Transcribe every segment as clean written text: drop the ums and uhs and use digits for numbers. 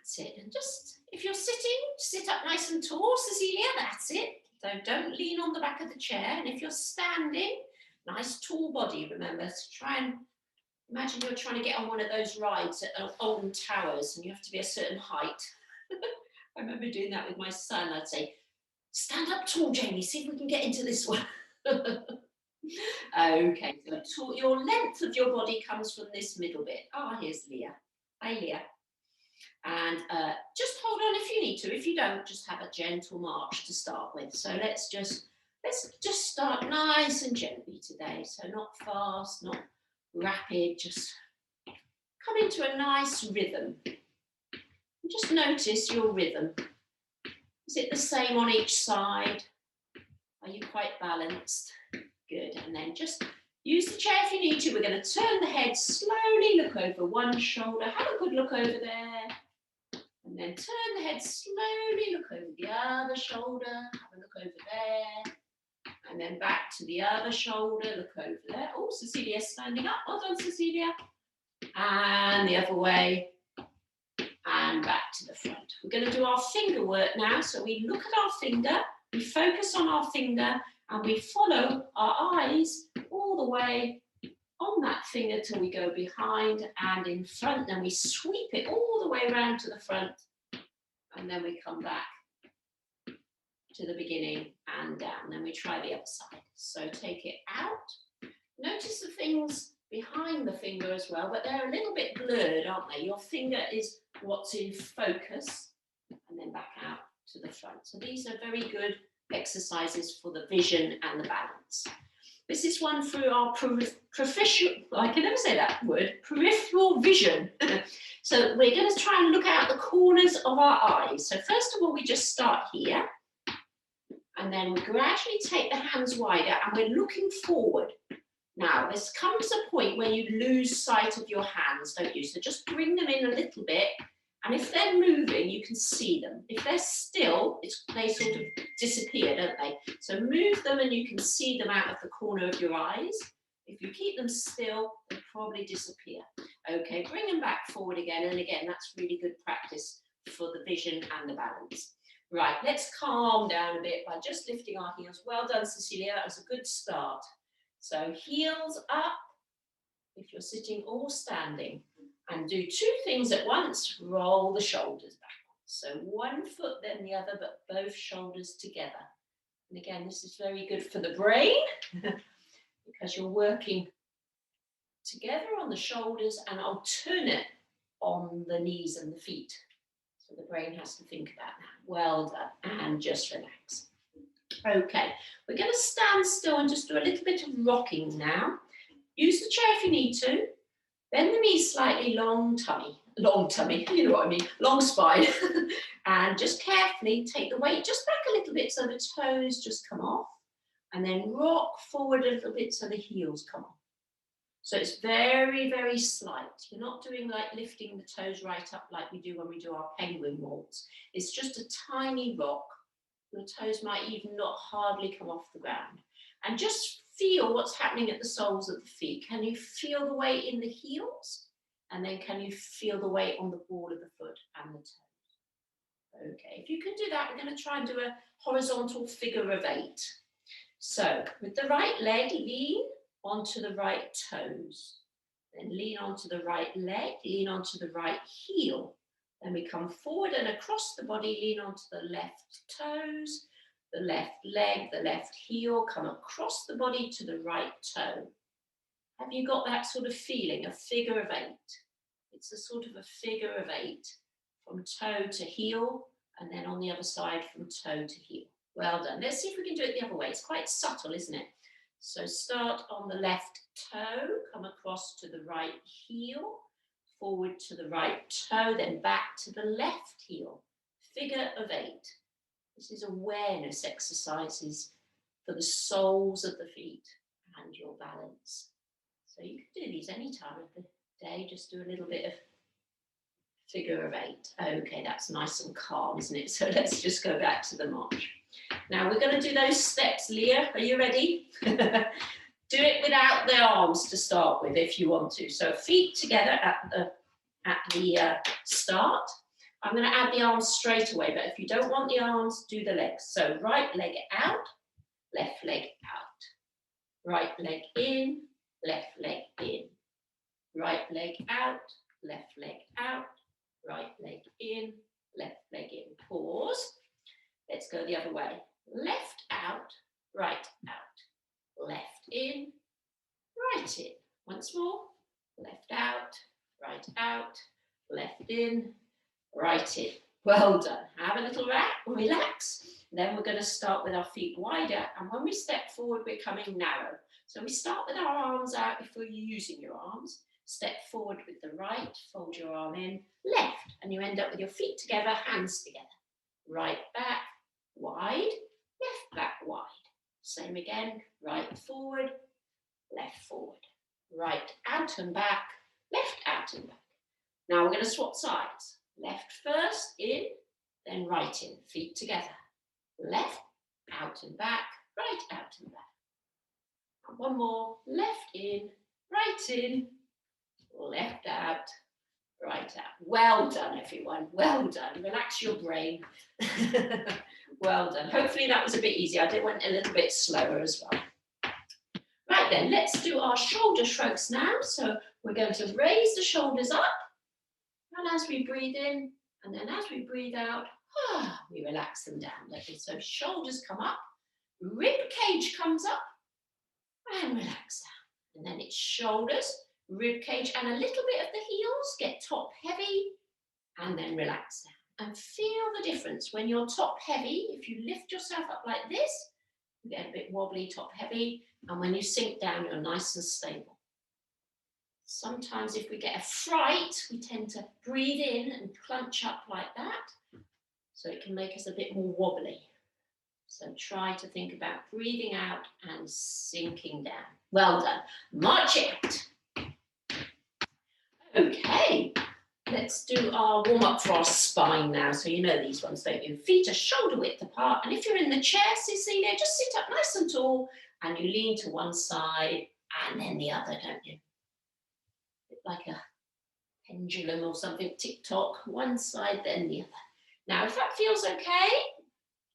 That's it. And just, if you're sitting, sit up nice and tall, Cecilia, that's it. So don't lean on the back of the chair. And if you're standing, nice tall body, remember. So try and imagine you're trying to get on one of those rides at Alton Towers and you have to be a certain height. I remember doing that with my son. I'd say, stand up tall, Jamie, see if we can get into this one. Okay, so your length of your body comes from this middle bit. Ah, here's Leah. Hi, Leah. And just hold on if you need to. If you don't, just have a gentle march to start with. So let's just start nice and gently today. So not fast, not rapid, just come into a nice rhythm. And just notice your rhythm. Is it the same on each side? Are you quite balanced? Good. And then just use the chair if you need to. We're going to turn the head slowly, look over one shoulder. Have a good look over there. And then turn the head slowly, look over the other shoulder. Have a look over there. And then back to the other shoulder, look over there. Oh, Cecilia's standing up. Well done, Cecilia. And the other way. And back to the front. We're going to do our finger work now. So we look at our finger, we focus on our finger, and we follow our eyes all the way on that finger till we go behind and in front. Then we sweep it all the way around to the front. And then we come back to the beginning and down. Then we try the other side. So take it out. Notice the things behind the finger as well, but they're a little bit blurred, aren't they? Your finger is what's in focus, and then back out to the front. So these are very good exercises for the vision and the balance. This is one for our I can never say that word, peripheral vision. So we're going to try and look out the corners of our eyes. So first of all, we just start here, and then we gradually take the hands wider, and we're looking forward. Now, there comes a point where you lose sight of your hands, don't you? So just bring them in a little bit, and if they're moving, you can see them. If they're still, they sort of disappear, don't they? So move them and you can see them out of the corner of your eyes. If you keep them still, they probably disappear. Okay, bring them back forward again, and again, that's really good practice for the vision and the balance. Right, let's calm down a bit by just lifting our heels. Well done, Cecilia, that was a good start. So heels up, if you're sitting or standing, and do two things at once. Roll the shoulders backwards. So one foot then the other, but both shoulders together. And again, this is very good for the brain because you're working together on the shoulders and alternate on the knees and the feet. So the brain has to think about that. Well done. And just relax. Okay, we're going to stand still and just do a little bit of rocking now. Use the chair if you need to. Bend the knees slightly, long tummy, you know what I mean, long spine. And just carefully take the weight just back a little bit so the toes just come off. And then rock forward a little bit so the heels come off. So it's very, very slight. You're not doing like lifting the toes right up like we do when we do our penguin walks. It's just a tiny rock. Your toes might even not hardly come off the ground. And just feel what's happening at the soles of the feet. Can you feel the weight in the heels? And then can you feel the weight on the ball of the foot and the toes? Okay, if you can do that, we're going to try and do a horizontal figure of 8. So with the right leg, lean onto the right toes. Then lean onto the right leg, lean onto the right heel. Then we come forward and across the body, lean onto the left toes, the left leg, the left heel, come across the body to the right toe. Have you got that sort of feeling, a figure of 8? It's a sort of a figure of 8 from toe to heel, and then on the other side from toe to heel. Well done. Let's see if we can do it the other way. It's quite subtle, isn't it? So start on the left toe, come across to the right heel, forward to the right toe, then back to the left heel. Figure of 8. This is awareness exercises for the soles of the feet and your balance. So you can do these any time of the day. Just do a little bit of figure of 8. Okay, that's nice and calm, isn't it? So let's just go back to the march. Now we're going to do those steps. Leah, are you ready? Do it without the arms to start with if you want to. So feet together at the start. I'm going to add the arms straight away, but if you don't want the arms, do the legs. So right leg out, left leg out. Right leg in, left leg in. Right leg out, left leg out. Right leg in, left leg in. Pause. Let's go the other way. Left out, right out. Left in, right in. Once more. Left out, right out. Left in, right in. Well done. Have a little relax. Then we're going to start with our feet wider. And when we step forward, we're coming narrow. So we start with our arms out before you're using your arms. Step forward with the right, fold your arm in, left, and you end up with your feet together, hands together. Right back, wide, left back, wide. Same again, right forward, left forward. Right out and back, left out and back. Now we're going to swap sides. Left first, in, then right in, feet together. Left, out and back, right out and back. And one more, left in, right in, left out, right out. Well done, everyone. Well done. Relax your brain. Well done. Hopefully that was a bit easier. I did went a little bit slower as well. Right then, let's do our shoulder shrugs now. So we're going to raise the shoulders up. And as we breathe in, and then as we breathe out, we relax them down. Okay, so shoulders come up, rib cage comes up, and relax down. And then it's shoulders, rib cage, and a little bit of the heels, get top heavy, and then relax down. And feel the difference. When you're top heavy, if you lift yourself up like this, you get a bit wobbly, top heavy, and when you sink down, you're nice and stable. Sometimes if we get a fright, we tend to breathe in and clench up like that. So it can make us a bit more wobbly. So try to think about breathing out and sinking down. Well done. March it. Okay, let's do our warm up for our spine now. So you know these ones, don't you? Feet are shoulder width apart. And if you're in the chair, Cecilia, just sit up nice and tall and you lean to one side and then the other, don't you? Like a pendulum or something, tick-tock, one side, then the other. Now, if that feels okay,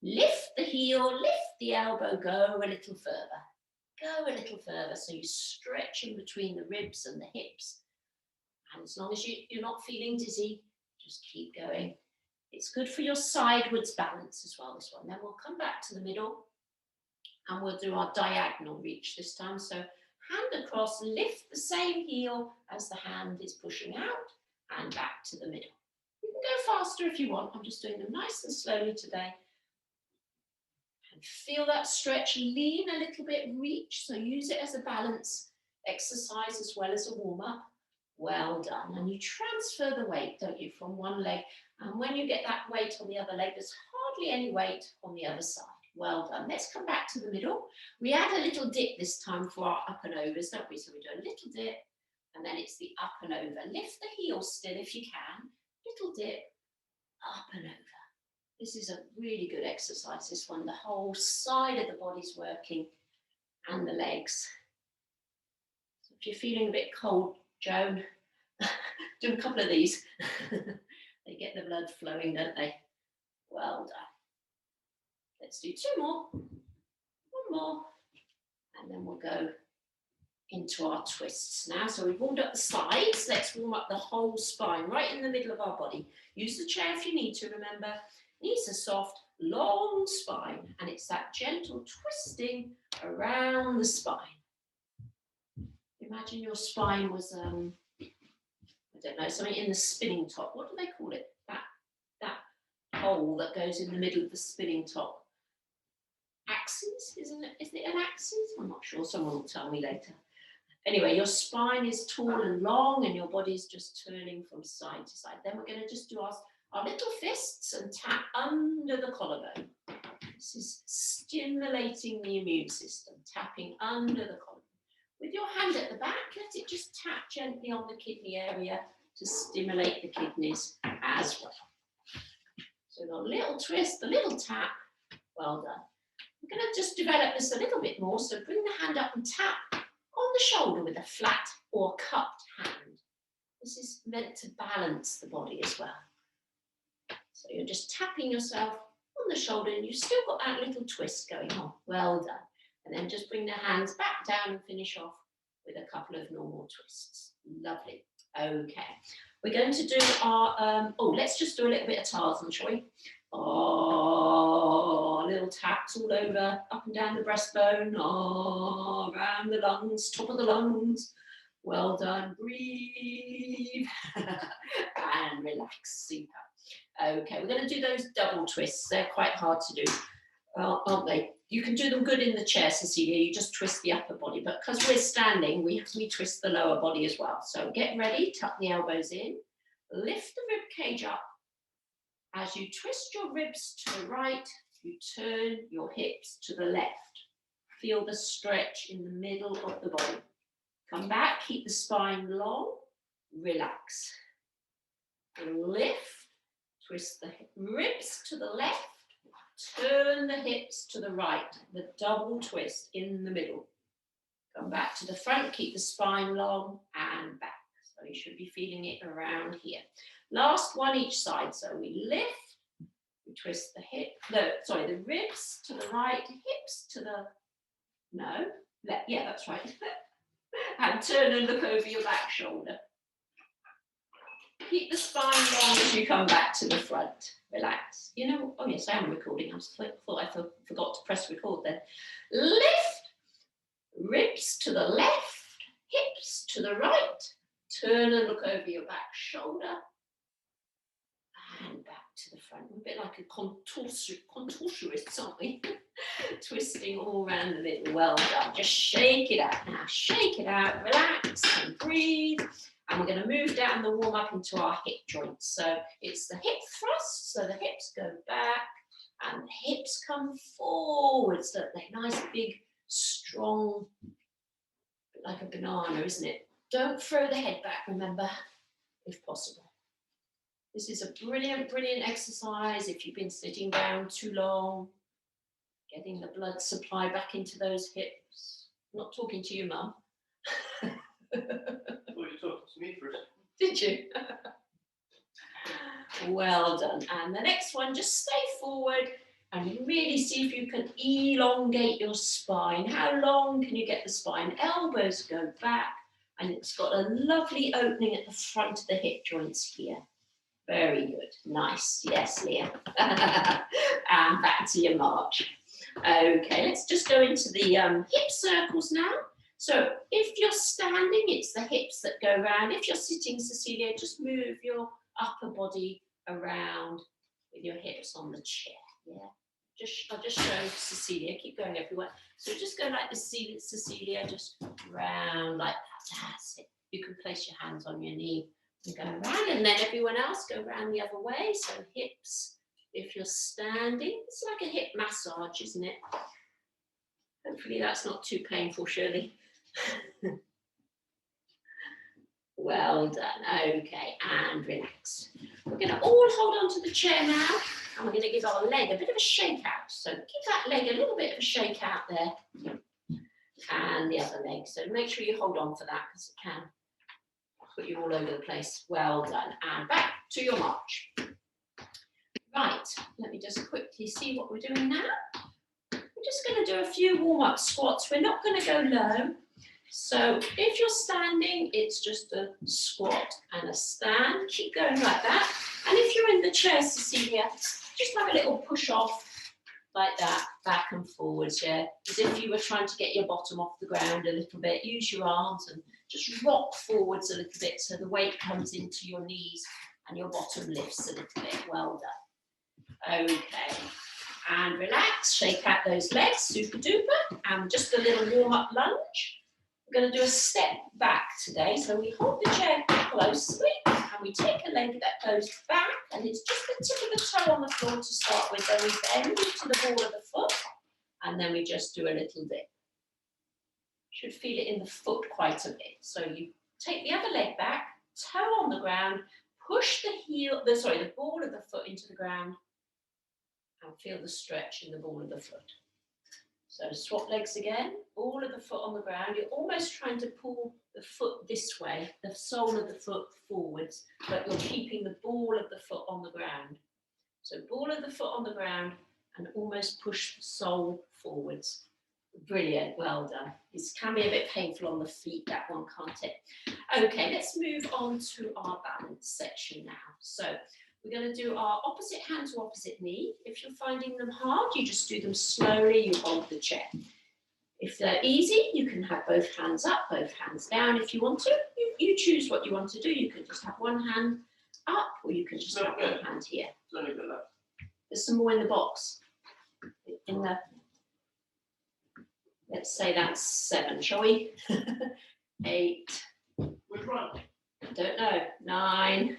lift the heel, lift the elbow, go a little further. Go a little further so you stretch in between the ribs and the hips. And as long as you're not feeling dizzy, just keep going. It's good for your sidewards balance as well, this one. Then we'll come back to the middle and we'll do our diagonal reach this time. So hand across, lift the same heel as the hand is pushing out and back to the middle. You can go faster if you want. I'm just doing them nice and slowly today. And feel that stretch, lean a little bit, reach. So use it as a balance exercise as well as a warm-up. Well done. And you transfer the weight, don't you, from one leg. And when you get that weight on the other leg, there's hardly any weight on the other side. Well done. Let's come back to the middle. We add a little dip this time for our up and overs, don't we? So we do a little dip, and then it's the up and over. Lift the heels still if you can. Little dip, up and over. This is a really good exercise, this one. The whole side of the body's working, and the legs. So if you're feeling a bit cold, Joan, do a couple of these. They get the blood flowing, don't they? Well done. Let's do two more, one more, and then we'll go into our twists now. So we've warmed up the sides. Let's warm up the whole spine, right in the middle of our body. Use the chair if you need to, remember. Knees are soft, long spine, and it's that gentle twisting around the spine. Imagine your spine was, I don't know, something in the spinning top. What do they call it? That hole that goes in the middle of the spinning top. Axis, isn't it? Is it an axis? I'm not sure. Someone will tell me later. Anyway, your spine is tall and long and your body is just turning from side to side. Then we're going to just do our little fists and tap under the collarbone. This is stimulating the immune system, tapping under the collarbone. With your hand at the back, let it just tap gently on the kidney area to stimulate the kidneys as well. So the little twist, the little tap, well done. We're going to just develop this a little bit more. So bring the hand up and tap on the shoulder with a flat or cupped hand. This is meant to balance the body as well. So you're just tapping yourself on the shoulder and you've still got that little twist going on. Well done. And then just bring the hands back down and finish off with a couple of normal twists. Lovely. Okay. We're going to do our, let's just do a little bit of Tarzan, shall we? Oh, little taps all over, up and down the breastbone, oh, around the lungs, top of the lungs. Well done. Breathe and relax. Super. Okay, we're going to do those double twists. They're quite hard to do, aren't they? You can do them good in the chair, Cecilia. You just twist the upper body, but because we're standing, we twist the lower body as well. So get ready, tuck the elbows in, lift the rib cage up. As you twist your ribs to the right, you turn your hips to the left. Feel the stretch in the middle of the body. Come back, keep the spine long, relax. Lift, twist the ribs to the left, turn the hips to the right, the double twist in the middle. Come back to the front, keep the spine long and back. So you should be feeling it around here. Last one each side. So we lift, we twist the the ribs to the right, hips to the, yeah, that's right. And turn and look over your back shoulder. Keep the spine long as you come back to the front. Relax. You know, oh yes, I am recording. I thought I forgot to press record then. Lift, ribs to the left, hips to the right. Turn and look over your back shoulder. And back to the front. We're a bit like a contortionist, aren't we? Twisting all around the middle. Well done. Just shake it out now. Shake it out. Relax and breathe. And we're going to move down the warm up into our hip joints. So it's the hip thrust. So the hips go back and the hips come forward. So they're nice, big, strong, like a banana, isn't it? Don't throw the head back, remember, if possible. This is a brilliant, brilliant exercise if you've been sitting down too long, getting the blood supply back into those hips. I'm not talking to you, Mum. Well, you talked to me first. Did you? Well done. And the next one, just stay forward and really see if you can elongate your spine. How long can you get the spine? Elbows go back, and it's got a lovely opening at the front of the hip joints here. Very good. Nice. Yes, Leah. And back to your march. Okay, let's just go into the hip circles now. So if you're standing, it's the hips that go around. If you're sitting, Cecilia, just move your upper body around with your hips on the chair. Yeah. I'll just show Cecilia. Keep going everywhere. So just go like this, Cecilia, just round like that. That's it. You can place your hands on your knee and go around, and then everyone else go around the other way. So hips, if you're standing, it's like a hip massage, isn't it? Hopefully that's not too painful, Shirley. Well done. Okay, and relax. We're going to all hold on to the chair now, and we're going to give our leg a bit of a shake out. So give that leg a little bit of a shake out there, and the other leg. So make sure you hold on for that, because it can put you all over the place. Well done. And back to your march. Right, let me just quickly see what we're doing now. We're just going to do a few warm-up squats. We're not going to go low. So if you're standing, it's just a squat and a stand. Keep going like that. And if you're in the chair, Cecilia, just have a little push off like that, back and forwards, yeah. As if you were trying to get your bottom off the ground a little bit. Use your arms and just rock forwards a little bit so the weight comes into your knees and your bottom lifts a little bit. Well done. Okay. And relax, shake out those legs, super duper. And just a little warm-up lunge. We're going to do a step back today. So we hold the chair closely and we take a leg that goes back, and it's just the tip of the toe on the floor to start with. Then we bend into the ball of the foot, and then we just do a little dip. Should feel it in the foot quite a bit. So you take the other leg back, toe on the ground, push the ball of the foot into the ground, and feel the stretch in the ball of the foot. So swap legs again, ball of the foot on the ground. You're almost trying to pull the foot this way, the sole of the foot forwards, but you're keeping the ball of the foot on the ground. So ball of the foot on the ground and almost push the sole forwards. Brilliant, well done. This can be a bit painful on the feet, that one, can't it? Okay, let's move on to our balance section now. So we're going to do our opposite hand to opposite knee. If you're finding them hard, you just do them slowly, you hold the chair. If they're easy, you can have both hands up, both hands down. If you want to, you choose what you want to do. You can just have one hand up, or you can just have one hand here. There's some more in the box. In the, let's say that's 7, shall we? 8. Which one? I don't know. 9.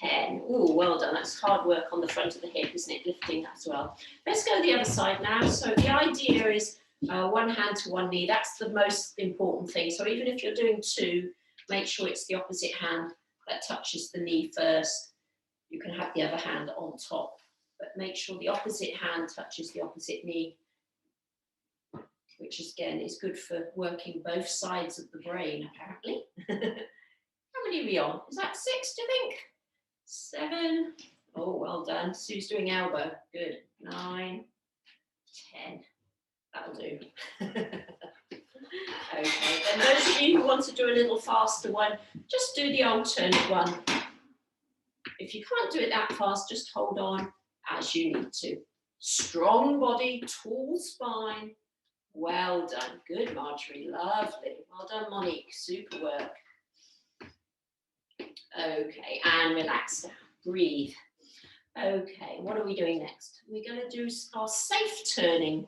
10. Oh, well done. That's hard work on the front of the hip, isn't it? Lifting that as well. Let's go the other side now. So the idea is one hand to one knee. That's the most important thing. So even if you're doing 2, make sure it's the opposite hand that touches the knee first. You can have the other hand on top, but make sure the opposite hand touches the opposite knee, which again is good for working both sides of the brain, apparently. How many are we on? Is that 6, do you think? 7. Oh, well done. Sue's doing elbow. Good. 9, 10. That'll do. Okay, then those of you who want to do a little faster one, just do the alternate one. If you can't do it that fast, just hold on as you need to. Strong body, tall spine. Well done. Good, Marjorie. Lovely. Well done, Monique. Super work. Okay, and relax down. Breathe. Okay, what are we doing next? We're going to do our safe turning.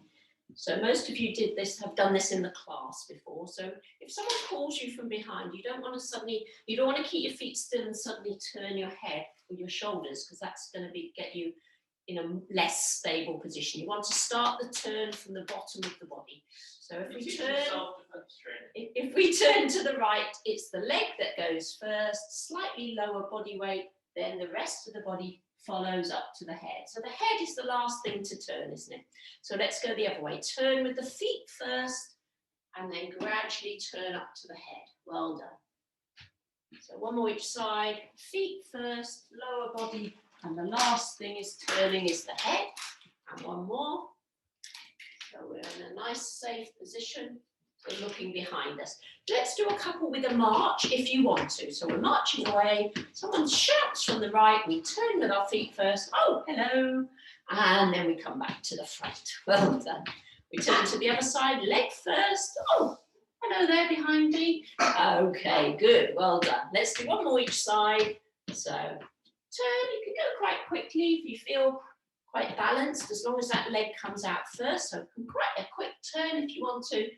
So most of you have done this in the class before. So if someone calls you from behind, you don't want to keep your feet still and suddenly turn your head or your shoulders, because that's going to get you in a less stable position. You want to start the turn from the bottom of the body. So if we turn to the right, it's the leg that goes first, slightly lower body weight, then the rest of the body follows up to the head. So the head is the last thing to turn, isn't it? So let's go the other way. Turn with the feet first, and then gradually turn up to the head. Well done. So one more each side. Feet first, lower body, and the last thing is turning is the head. And one more. So we're in a nice safe position. We're looking behind us. Let's do a couple with a march if you want to. So we're marching away. Someone shouts from the right. We turn with our feet first. Oh, hello. And then we come back to the front. Well done. We turn to the other side. Leg first. Oh, hello there behind me. Okay, good. Well done. Let's do one more each side. So turn. You can go quite quickly if you feel quite balanced, as long as that leg comes out first. So quite a quick turn if you want to.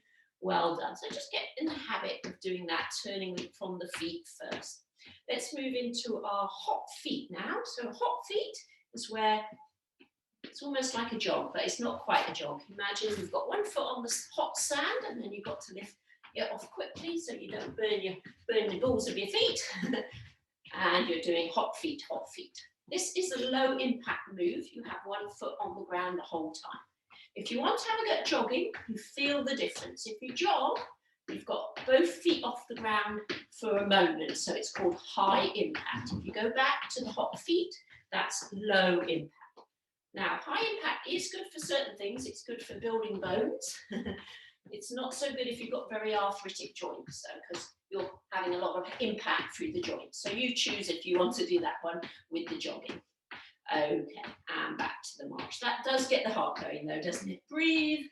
Well done. So just get in the habit of doing that, turning from the feet first. Let's move into our hop feet now. So hop feet is where it's almost like a jog, but it's not quite a jog. Imagine you've got one foot on the hot sand, and then you've got to lift it off quickly so you don't burn the balls of your feet. And you're doing hop feet, hop feet. This is a low impact move. You have one foot on the ground the whole time. If you want to have a go at jogging, you feel the difference. If you jog, you've got both feet off the ground for a moment, so it's called high impact. If you go back to the hop feet, that's low impact. Now, high impact is good for certain things. It's good for building bones. It's not so good if you've got very arthritic joints, because you're having a lot of impact through the joints. So you choose if you want to do that one with the jogging. Okay, and back to the march. That does get the heart going though, doesn't it? Breathe.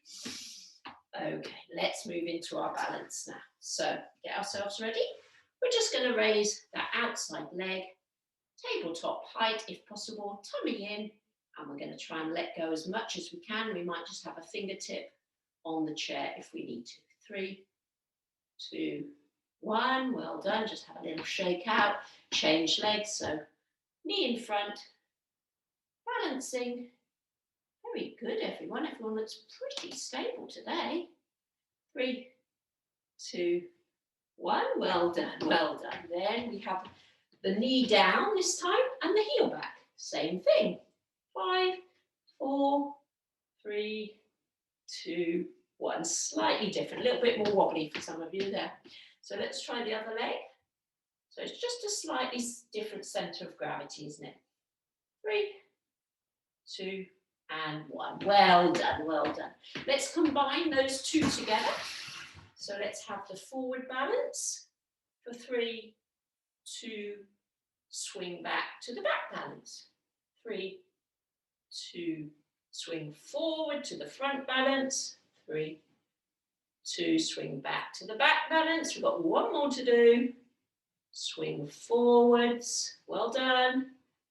Okay, let's move into our balance now. So get ourselves ready. We're just going to raise that outside leg, tabletop height if possible, tummy in, and we're going to try and let go as much as we can. We might just have a fingertip on the chair if we need to. 3, 2, 1. Well done. Just have a little shake out, change legs. So knee in front. Balancing. Very good, everyone. Everyone looks pretty stable today. 3, 2, 1. Well done, well done. Then we have the knee down this time and the heel back. Same thing. 5, 4, 3, 2, 1. Slightly different, a little bit more wobbly for some of you there. So let's try the other leg. So it's just a slightly different center of gravity, isn't it? 3, 2, and 1. Well done, well done. Let's combine those two together. So let's have the forward balance for 3, 2, swing back to the back balance. 3, 2, swing forward to the front balance. 3, 2, swing back to the back balance. We've got one more to do. Swing forwards. Well done.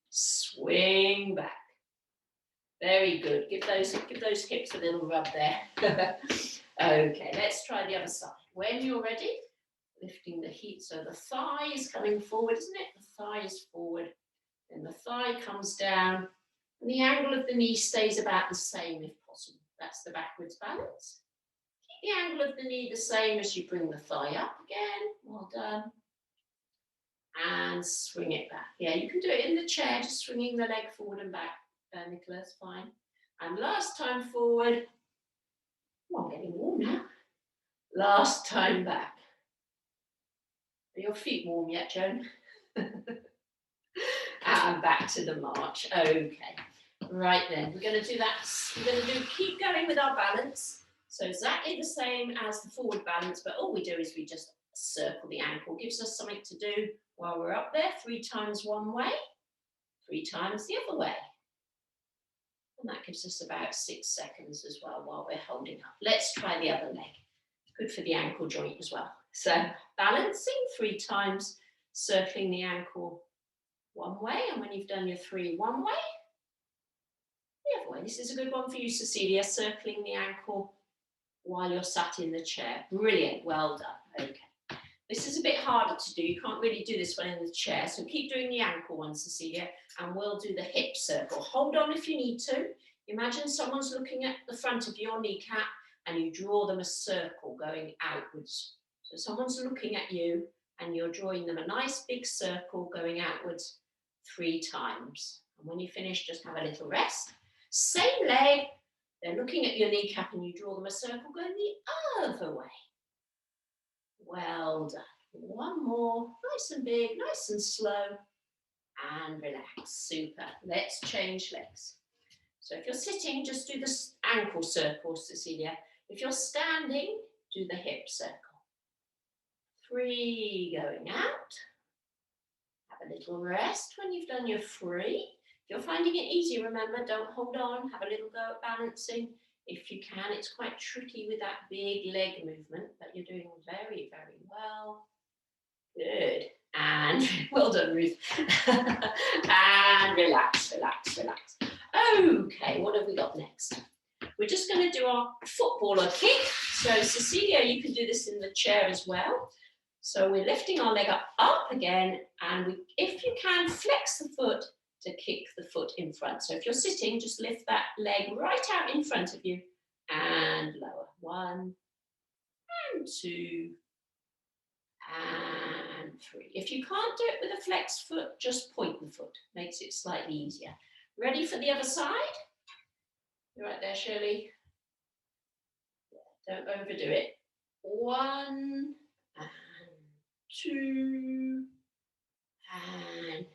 Swing back. Very good. Give those hips a little rub there. Okay, let's try the other side. When you're ready, lifting the heat. So the thigh is coming forward, isn't it? The thigh is forward. Then the thigh comes down. And the angle of the knee stays about the same if possible. That's the backwards balance. Keep the angle of the knee the same as you bring the thigh up again. Well done. And swing it back. Yeah, you can do it in the chair, just swinging the leg forward and back. Nicholas, fine. And last time forward. Oh, I'm getting warm now. Last time back. Are your feet warm yet, Joan? And back to the march. Okay. Right then, we're going to do that. We're going to keep going with our balance. So exactly the same as the forward balance, but all we do is we just circle the ankle. Gives us something to do while we're up there. 3 times one way, 3 times the other way. And that gives us about 6 seconds as well while we're holding up. Let's try the other leg. Good for the ankle joint as well. So balancing 3 times, circling the ankle one way. And when you've done your 3 one way, the other way. This is a good one for you, Cecilia, circling the ankle while you're sat in the chair. Brilliant. Well done. Okay. This is a bit harder to do. You can't really do this one in the chair. So keep doing the ankle one, Cecilia, and we'll do the hip circle. Hold on if you need to. Imagine someone's looking at the front of your kneecap and you draw them a circle going outwards. So someone's looking at you and you're drawing them a nice big circle going outwards 3 times. And when you finish, just have a little rest. Same leg. They're looking at your kneecap and you draw them a circle going the other way. Well done. One more, nice and big, nice and slow, and relax. Super. Let's change legs. So if you're sitting, just do the ankle circle, Cecilia. If you're standing, do the hip circle. 3 going out. Have a little rest when you've done your 3. If you're finding it easy, remember, don't hold on. Have a little go at balancing. If you can, it's quite tricky with that big leg movement, but you're doing very, very well. Good. And well done, Ruth. And relax, relax, relax. Okay, what have we got next? We're just going to do our footballer kick. So Cecilia, you can do this in the chair as well. So we're lifting our leg up again, and if you can, flex the foot to kick the foot in front. So if you're sitting, just lift that leg right out in front of you and lower. 1 and 2 and 3. If you can't do it with a flexed foot, just point the foot. Makes it slightly easier. Ready for the other side? You're right there, Shirley. Don't overdo it. 1 and 2 and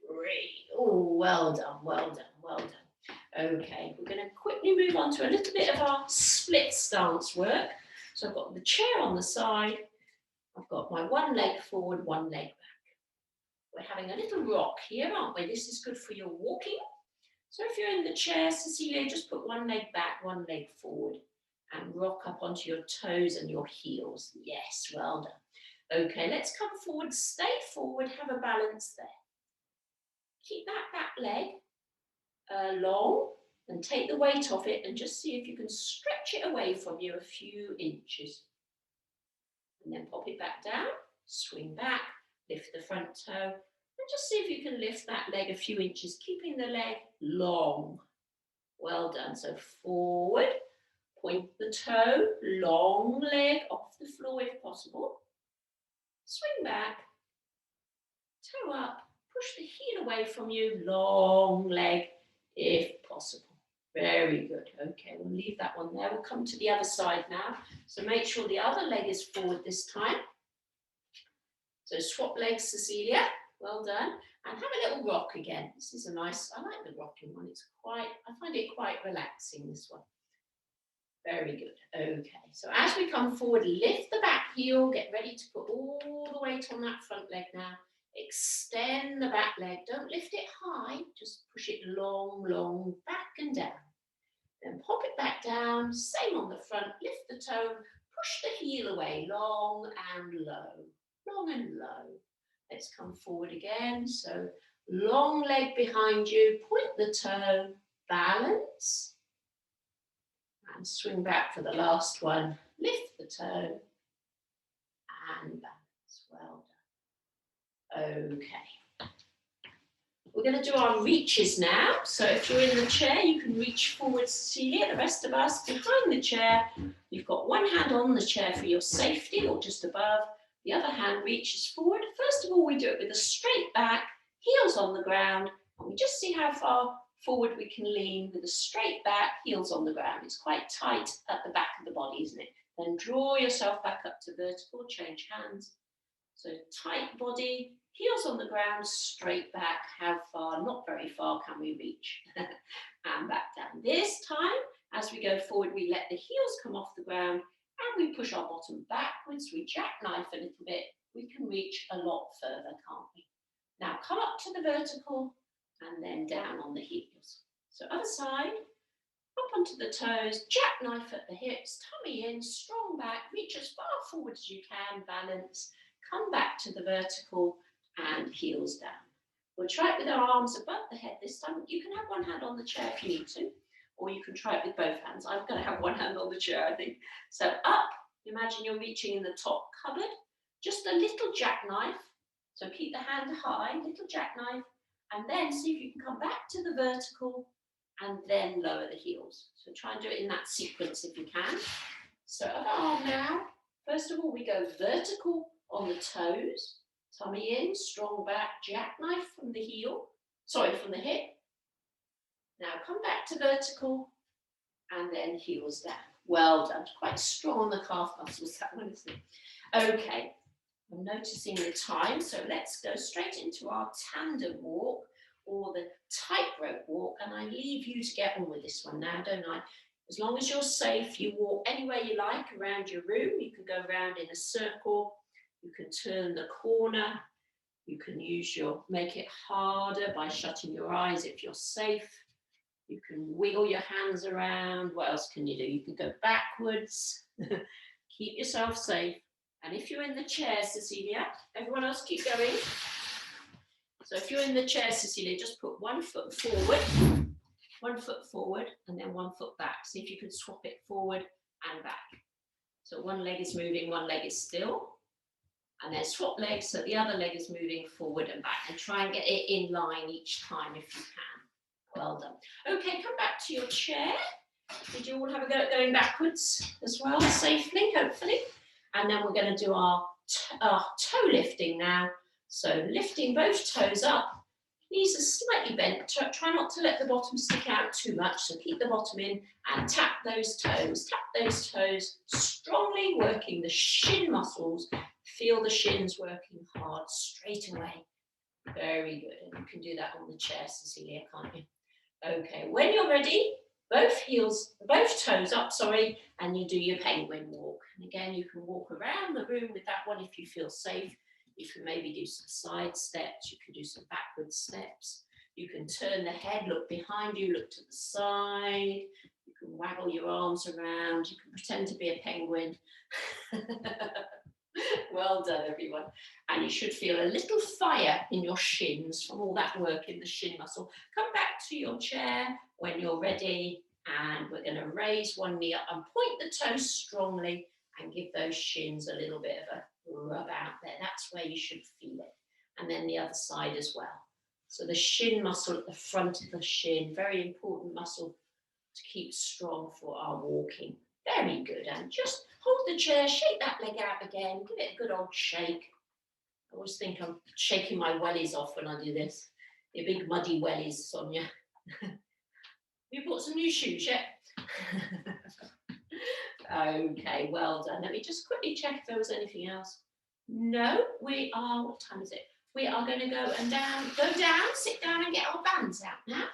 3. Oh, well done, well done, well done. Okay, we're going to quickly move on to a little bit of our split stance work. So I've got the chair on the side. I've got my 1 leg forward, 1 leg back. We're having a little rock here, aren't we? This is good for your walking. So if you're in the chair, Cecilia, just put 1 leg back, 1 leg forward, and rock up onto your toes and your heels. Yes, well done. Okay, let's come forward, stay forward, have a balance there. Keep that back leg long and take the weight off it and just see if you can stretch it away from you a few inches. And then pop it back down, swing back, lift the front toe, and just see if you can lift that leg a few inches, keeping the leg long. Well done. So forward, point the toe, long leg off the floor if possible. Swing back, toe up, push the heel away from you, long leg if possible. Very good. Okay, we'll leave that one there. We'll come to the other side now. So make sure the other leg is forward this time. So swap legs, Cecilia. Well done. And have a little rock again. This is a nice, I like the rocking one. It's quite, I find it quite relaxing, this one. Very good. Okay, so as we come forward, lift the back heel, get ready to put all the weight on that front leg now. Extend the back leg. Don't lift it high, just push it long, long, back and down. Then pop it back down, same on the front, lift the toe, push the heel away, long and low, long and low. Let's come forward again. So long leg behind you, point the toe, balance. And swing back for the last one. Lift the toe and balance. Well done. Okay. We're going to do our reaches now. So if you're in the chair, you can reach forward, Cecilia. The rest of us behind the chair. You've got one hand on the chair for your safety or just above. The other hand reaches forward. First of all, we do it with a straight back, heels on the ground. And we just see how far forward we can lean with a straight back, heels on the ground. It's quite tight at the back of the body, isn't it? Then draw yourself back up to vertical, change hands. So tight body, heels on the ground, straight back. How far? Not very far can we reach? And back down. This time, as we go forward, we let the heels come off the ground and we push our bottom backwards. We jackknife a little bit. We can reach a lot further, can't we? Now come up to the vertical and then down on the heels. So other side, up onto the toes, jackknife at the hips, tummy in, strong back, reach as far forward as you can, balance, come back to the vertical and heels down. We'll try it with our arms above the head this time. You can have one hand on the chair if you need to, or you can try it with both hands. I'm going to have one hand on the chair, I think. So up, imagine you're reaching in the top cupboard, just a little jackknife. So keep the hand high, little jackknife, and then see if you can come back to the vertical and then lower the heels. So try and do it in that sequence if you can. So other arm now. First of all, we go vertical on the toes, tummy in, strong back, jackknife from the heel, from the hip. Now come back to vertical and then heels down. Well done. Quite strong on the calf muscles, that one, isn't it? Okay. I'm noticing the time, so let's go straight into our tandem walk or the tightrope walk, and I leave you to get on with this one now, don't I? As long as you're safe, you walk anywhere you like around your room. You can go around in a circle, you can turn the corner, you can make it harder by shutting your eyes if you're safe. You can wiggle your hands around. What else can you do? You can go backwards. Keep yourself safe. And if you're in the chair, Cecilia, everyone else keep going. So if you're in the chair, Cecilia, just put 1 foot forward, and then 1 foot back. See if you can swap it forward and back. So one leg is moving, one leg is still. And then swap legs, so the other leg is moving forward and back. And try and get it in line each time if you can. Well done. Okay, come back to your chair. Did you all have a go at going backwards as well, safely, hopefully? And then we're going to do our toe lifting now. So lifting both toes up, knees are slightly bent. Try not to let the bottom stick out too much. So keep the bottom in and tap those toes. Tap those toes, strongly working the shin muscles. Feel the shins working hard straight away. Very good. And you can do that on the chair, Cecilia, can't you? Okay, when you're ready, both toes up, and you do your penguin walk. And again, you can walk around the room with that one if you feel safe. You can maybe do some side steps, you can do some backward steps. You can turn the head, look behind you, look to the side. You can waggle your arms around, you can pretend to be a penguin. Well done, everyone. And you should feel a little fire in your shins from all that work in the shin muscle. Come back to your chair when you're ready, and we're going to raise one knee up and point the toes strongly and give those shins a little bit of a rub out there. That's where you should feel it. And then the other side as well. So the shin muscle at the front of the shin, very important muscle to keep strong for our walking. Very good. And just hold the chair, shake that leg out again, give it a good old shake. I always think I'm shaking my wellies off when I do this. Your big muddy wellies, Sonia. You bought some new shoes yet? Okay, well done. Let me just quickly check if there was anything else. No, we are, what time is it? we are going to go down, sit down and get our bands out now.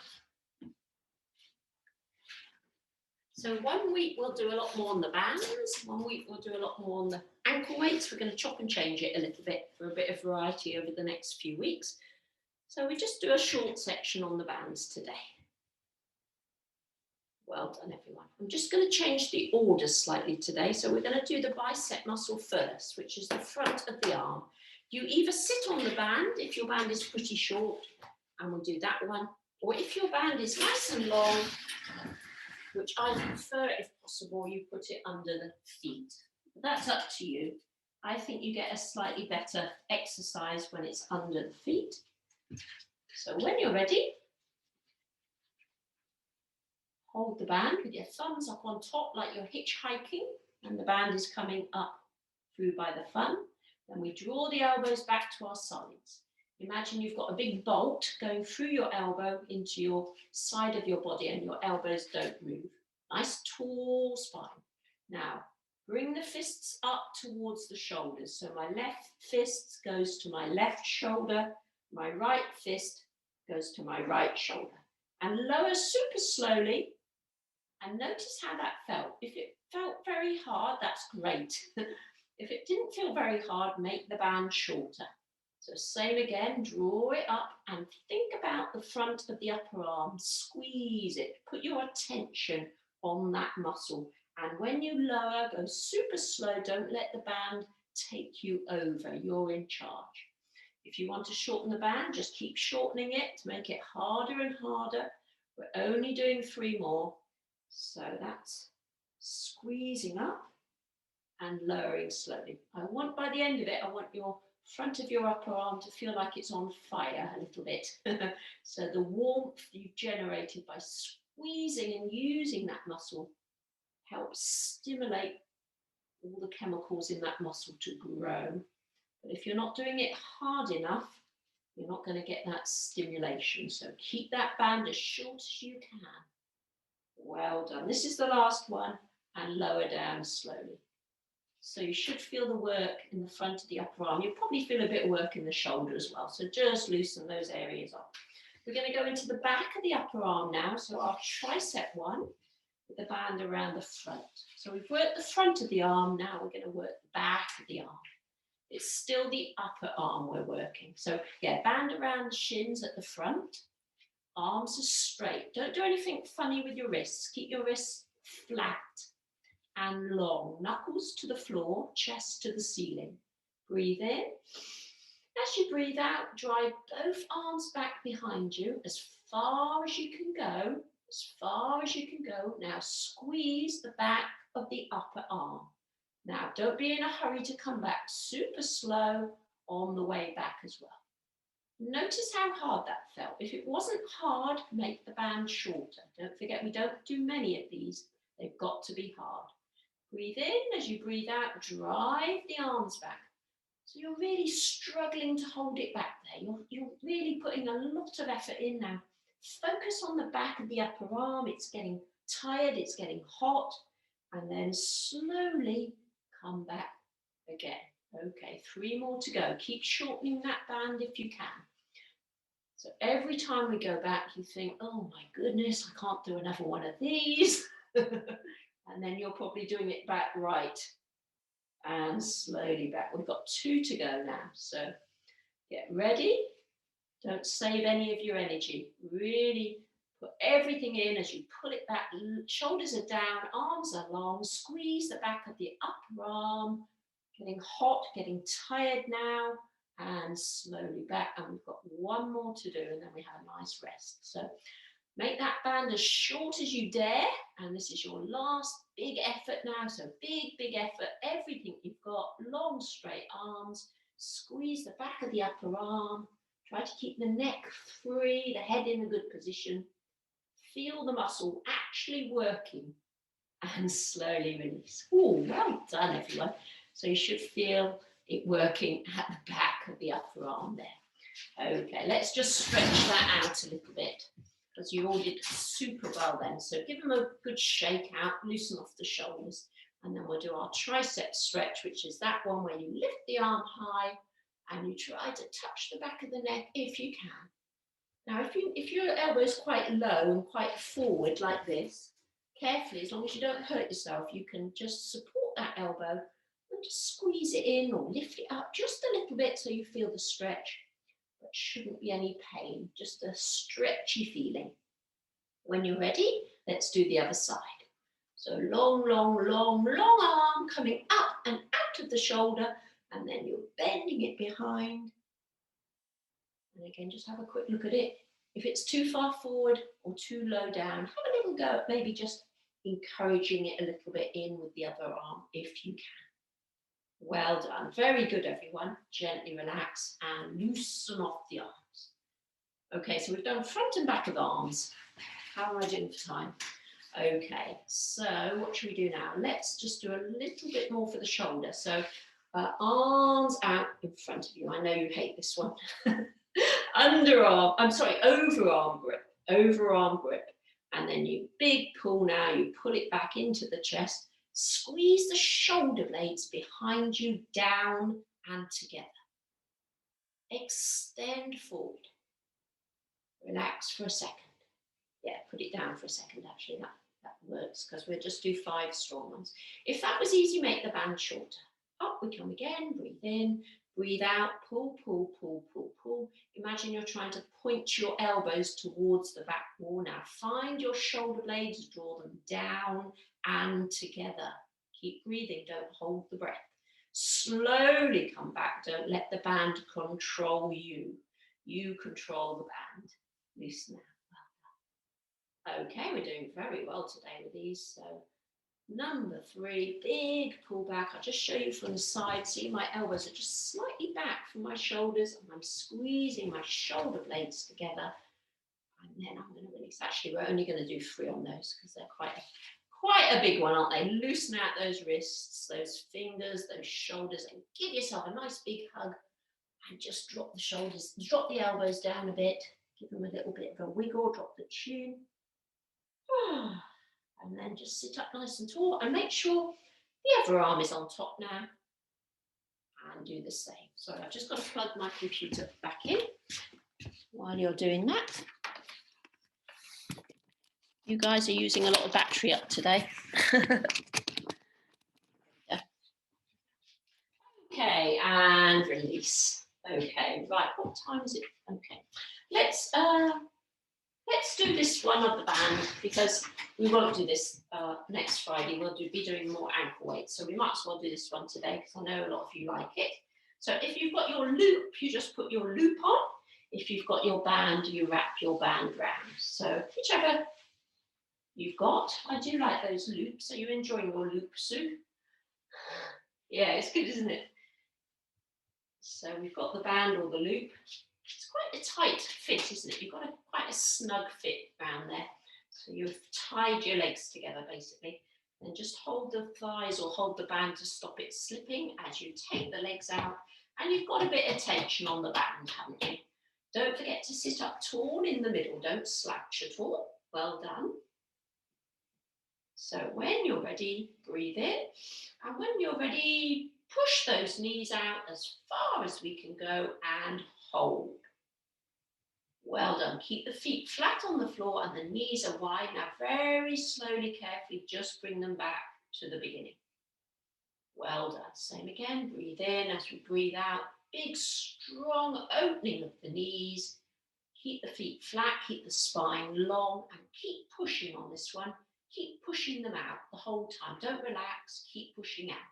So 1 week we'll do a lot more on the bands, 1 week we'll do a lot more on the ankle weights. We're going to chop and change it a little bit for a bit of variety over the next few weeks. So we just do a short section on the bands today. Well done, everyone. I'm just going to change the order slightly today. So we're going to do the bicep muscle first, which is the front of the arm. You either sit on the band if your band is pretty short, and we'll do that one, or if your band is nice and long, which I prefer if possible, you put it under the feet. That's up to you. I think you get a slightly better exercise when it's under the feet. So when you're ready, hold the band with your thumbs up on top like you're hitchhiking, and the band is coming up through by the thumb. Then we draw the elbows back to our sides. Imagine you've got a big bolt going through your elbow into your side of your body, and your elbows don't move. Nice tall spine. Now, bring the fists up towards the shoulders. So my left fist goes to my left shoulder, my right fist goes to my right shoulder. And lower super slowly, and notice how that felt. If it felt very hard, that's great. If it didn't feel very hard, make the band shorter. So same again, draw it up and think about the front of the upper arm, squeeze it, put your attention on that muscle. And when you lower, go super slow, don't let the band take you over, you're in charge. If you want to shorten the band, just keep shortening it to make it harder and harder. We're only doing 3 more. So that's squeezing up and lowering slowly. I want by the end of it, I want your front of your upper arm to feel like it's on fire a little bit. So the warmth you've generated by squeezing and using that muscle helps stimulate all the chemicals in that muscle to grow. But if you're not doing it hard enough, you're not going to get that stimulation. So keep that band as short as you can. Well done. This is the last one, and lower down slowly. So you should feel the work in the front of the upper arm. You'll probably feel a bit of work in the shoulder as well. So just loosen those areas up. We're going to go into the back of the upper arm now. So our tricep one with the band around the front. So we've worked the front of the arm. Now we're going to work the back of the arm. It's still the upper arm we're working. So yeah, band around the shins at the front. Arms are straight. Don't do anything funny with your wrists. Keep your wrists flat and long. Knuckles to the floor, chest to the ceiling. Breathe in. As you breathe out, drive both arms back behind you as far as you can go. As far as you can go. Now squeeze the back of the upper arm. Now don't be in a hurry to come back. Super slow on the way back as well. Notice how hard that felt. If it wasn't hard, make the band shorter. Don't forget, we don't do many of these. They've got to be hard. Breathe in. As you breathe out, drive the arms back. So you're really struggling to hold it back there. You're really putting a lot of effort in now. Focus on the back of the upper arm. It's getting tired. It's getting hot. And then slowly come back again. Okay, 3 more to go. Keep shortening that band if you can. So every time we go back, you think, oh my goodness, I can't do another one of these. And then you're probably doing it back right and slowly back. We've got 2 to go now. So get ready. Don't save any of your energy. Really put everything in as you pull it back. Shoulders are down, arms are long. Squeeze the back of the upper arm. Getting hot, getting tired now. And slowly back, and we've got 1 more to do, and then we have a nice rest. So make that band as short as you dare, and this is your last big effort now. So big effort, everything you've got, long straight arms, squeeze the back of the upper arm, try to keep the neck free, the head in a good position, feel the muscle actually working, and slowly release. Oh, well done, everyone. So you should feel it working at the back of the upper arm there. Okay, let's just stretch that out a little bit because you all did super well then. So give them a good shake out, loosen off the shoulders, and then we'll do our tricep stretch, which is that one where you lift the arm high and you try to touch the back of the neck if you can. Now, if your elbow is quite low and quite forward like this, carefully, as long as you don't hurt yourself, you can just support that elbow and just squeeze it in or lift it up just a little bit so you feel the stretch. But shouldn't be any pain, just a stretchy feeling. When you're ready, let's do the other side. So long, long, long, long arm coming up and out of the shoulder, and then you're bending it behind. And again, just have a quick look at it. If it's too far forward or too low down, have a little go at maybe just encouraging it a little bit in with the other arm if you can. Well done. Very good, everyone. Gently relax and loosen off the arms. Okay, so we've done front and back of the arms. How am I doing for time? Okay, so what should we do now? Let's just do a little bit more for the shoulder. So arms out in front of you. I know you hate this one. Overarm grip. And then you big pull now, you pull it back into the chest. Squeeze the shoulder blades behind you, down and together. Extend forward. Relax for a second. Yeah, put it down for a second, actually. That works, because we'll just do 5 strong ones. If that was easy, make the band shorter. Up we come again. Breathe in, breathe out. Pull, pull, pull, pull, pull. Imagine you're trying to point your elbows towards the back wall. Now find your shoulder blades, draw them down and together. Keep breathing, don't hold the breath. Slowly come back, don't let the band control you. You control the band. Loosen out. Okay, we're doing very well today with these. So number 3, big pull back. I'll just show you from the side. See, my elbows are just slightly back from my shoulders, and I'm squeezing my shoulder blades together. And then I'm going to release. Actually, we're only going to do 3 on those because they're quite a big one, aren't they? Loosen out those wrists, those fingers, those shoulders, and give yourself a nice big hug. And just drop the shoulders, drop the elbows down a bit. Give them a little bit of a wiggle. Drop the chin. And then just sit up nice and tall, and make sure the other arm is on top now, and do the same. So I've just got to plug my computer back in while you're doing that. You guys are using a lot of battery up today. Yeah. Okay, and release. Okay, right, what time is it? Okay, let's do this one of the band, because we won't do this next Friday. We'll be doing more ankle weights, so we might as well do this one today, because I know a lot of you like it. So if you've got your loop, you just put your loop on. If you've got your band, you wrap your band round. So whichever you've got. I do like those loops. Are you enjoying your loop, Sue? Yeah, it's good, isn't it? So we've got the band or the loop. It's quite a tight fit, isn't it? You've got quite a snug fit around there. So you've tied your legs together, basically. And just hold the thighs or hold the band to stop it slipping as you take the legs out. And you've got a bit of tension on the band, haven't you? Don't forget to sit up tall in the middle. Don't slouch at all. Well done. So when you're ready, breathe in. And when you're ready, push those knees out as far as we can go and hold. Well done. Keep the feet flat on the floor and the knees are wide. Now very slowly, carefully, just bring them back to the beginning. Well done. Same again. Breathe in as we breathe out. Big, strong opening of the knees. Keep the feet flat, keep the spine long, and keep pushing on this one. Keep pushing them out the whole time. Don't relax, keep pushing out.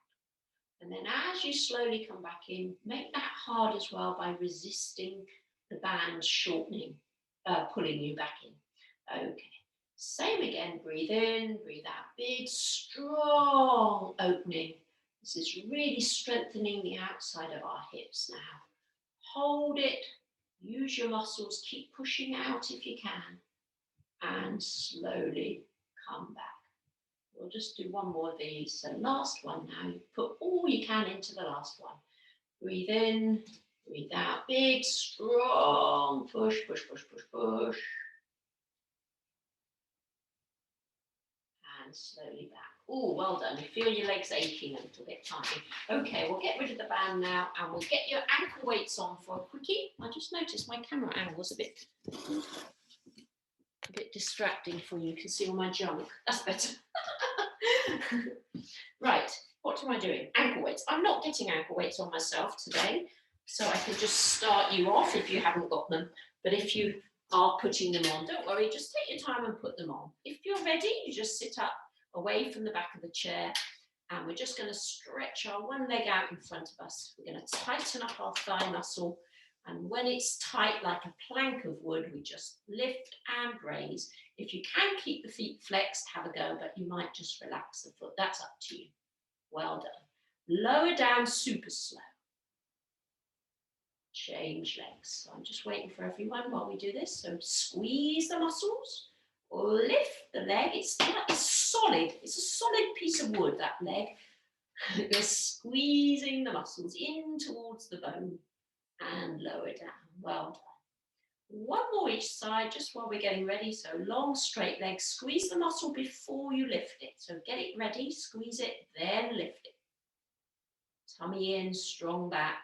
And then as you slowly come back in, make that hard as well by resisting the band shortening, pulling you back in. Okay, same again, breathe in, breathe out. Big, strong opening. This is really strengthening the outside of our hips now. Hold it, use your muscles, keep pushing out if you can, and slowly come back. We'll just do one more of these. So last one now, you put all you can into the last one. Breathe in, breathe out, big, strong push, push, push, push, push. And slowly back. Oh, well done. You feel your legs aching a little bit, can't you? Okay, we'll get rid of the band now and we'll get your ankle weights on for a quickie. I just noticed my camera angle's a bit distracting for you. You can see all my junk. That's better. Right, what am I doing? Ankle weights. I'm not getting ankle weights on myself today, so I can just start you off if you haven't got them. But if you are putting them on, don't worry, just take your time and put them on. If you're ready, you just sit up away from the back of the chair, and we're just going to stretch our one leg out in front of us. We're going to tighten up our thigh muscle, and when it's tight like a plank of wood, we just lift and raise. If you can keep the feet flexed, have a go, but you might just relax the foot. That's up to you. Well done. Lower down super slow. Change legs. So I'm just waiting for everyone while we do this. So squeeze the muscles, lift the leg. It's solid. It's a solid piece of wood, that leg. You're squeezing the muscles in towards the bone and lower down. Well done. One more each side just while we're getting ready. So long straight legs. Squeeze the muscle before you lift it. So get it ready, squeeze it, then lift it. Tummy in, strong back.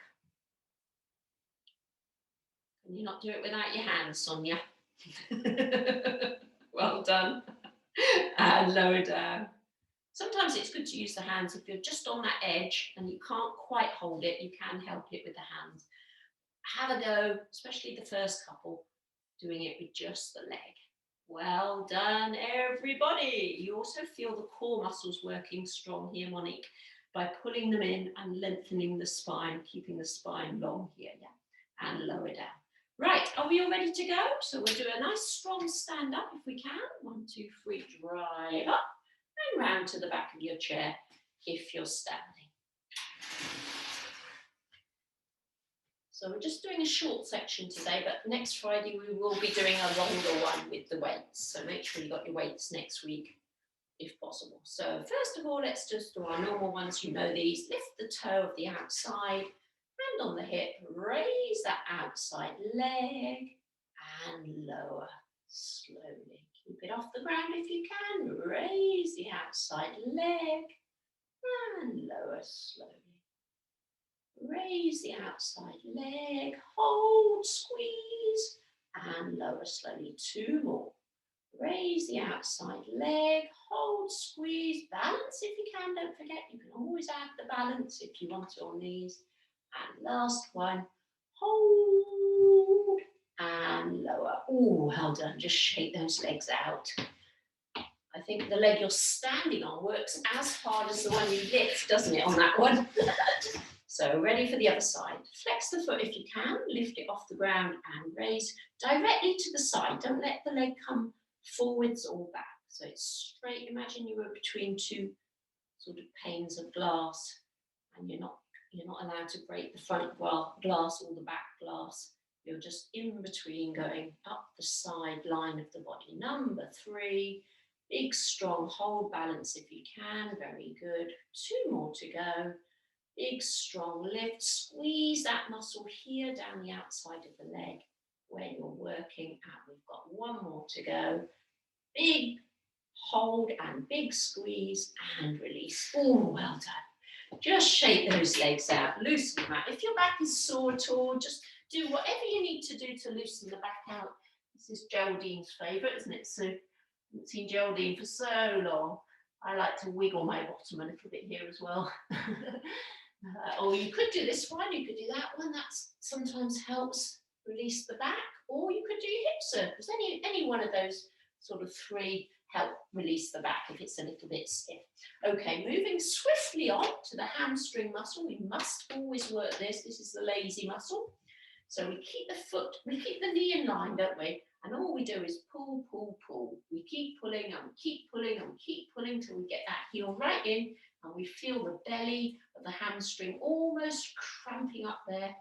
Can you not do it without your hands, Sonia? Well done. And lower down. Sometimes it's good to use the hands if you're just on that edge and you can't quite hold it, you can help it with the hands. Have a go, especially the first couple, doing it with just the leg. Well done, everybody. You also feel the core muscles working strong here, Monique, by pulling them in and lengthening the spine, keeping the spine long here, yeah, and lower down. Right, are we all ready to go? So we'll do a nice strong stand up if we can. 1, 2, 3, drive up and round to the back of your chair if you're standing. So we're just doing a short section today, but next Friday we will be doing a longer one with the weights. So make sure you got your weights next week if possible. So first of all, let's just do our normal ones. You know these. Lift the toe of the outside, hand on the hip, raise that outside leg and lower slowly. Keep it off the ground if you can. Raise the outside leg and lower slowly. Raise the outside leg, hold, squeeze, and lower slowly. 2 more. Raise the outside leg, hold, squeeze, balance if you can. Don't forget, you can always add the balance if you want to on these. And last one, hold and lower. Oh, well done. Just shake those legs out. I think the leg you're standing on works as hard as the one you lift, doesn't it, on that one? So ready for the other side. Flex the foot if you can, lift it off the ground and raise directly to the side. Don't let the leg come forwards or back. So it's straight. Imagine you were between 2 sort of panes of glass and you're not allowed to break the front glass or the back glass. You're just in between, going up the side line of the body. Number 3, big strong hold balance if you can. Very good. 2 more to go. Big, strong lift, squeeze that muscle here down the outside of the leg where you're working at. We've got 1 more to go. Big hold and big squeeze and release. Oh, well done. Just shake those legs out, loosen them out. If your back is sore at all, just do whatever you need to do to loosen the back out. This is Geraldine's favourite, isn't it, Sue? I haven't seen Geraldine for so long. I like to wiggle my bottom a little bit here as well. Or you could do this one, you could do that one, that sometimes helps release the back, or you could do your hip circles. Any one of those sort of 3 help release the back if it's a little bit stiff. Okay, moving swiftly on to the hamstring muscle. We must always work this. This is the lazy muscle. So we keep the knee in line, don't we? And all we do is pull, pull, pull. We keep pulling and we keep pulling and we keep pulling till we get that heel right in and we feel the belly of the hamstring almost cramping up there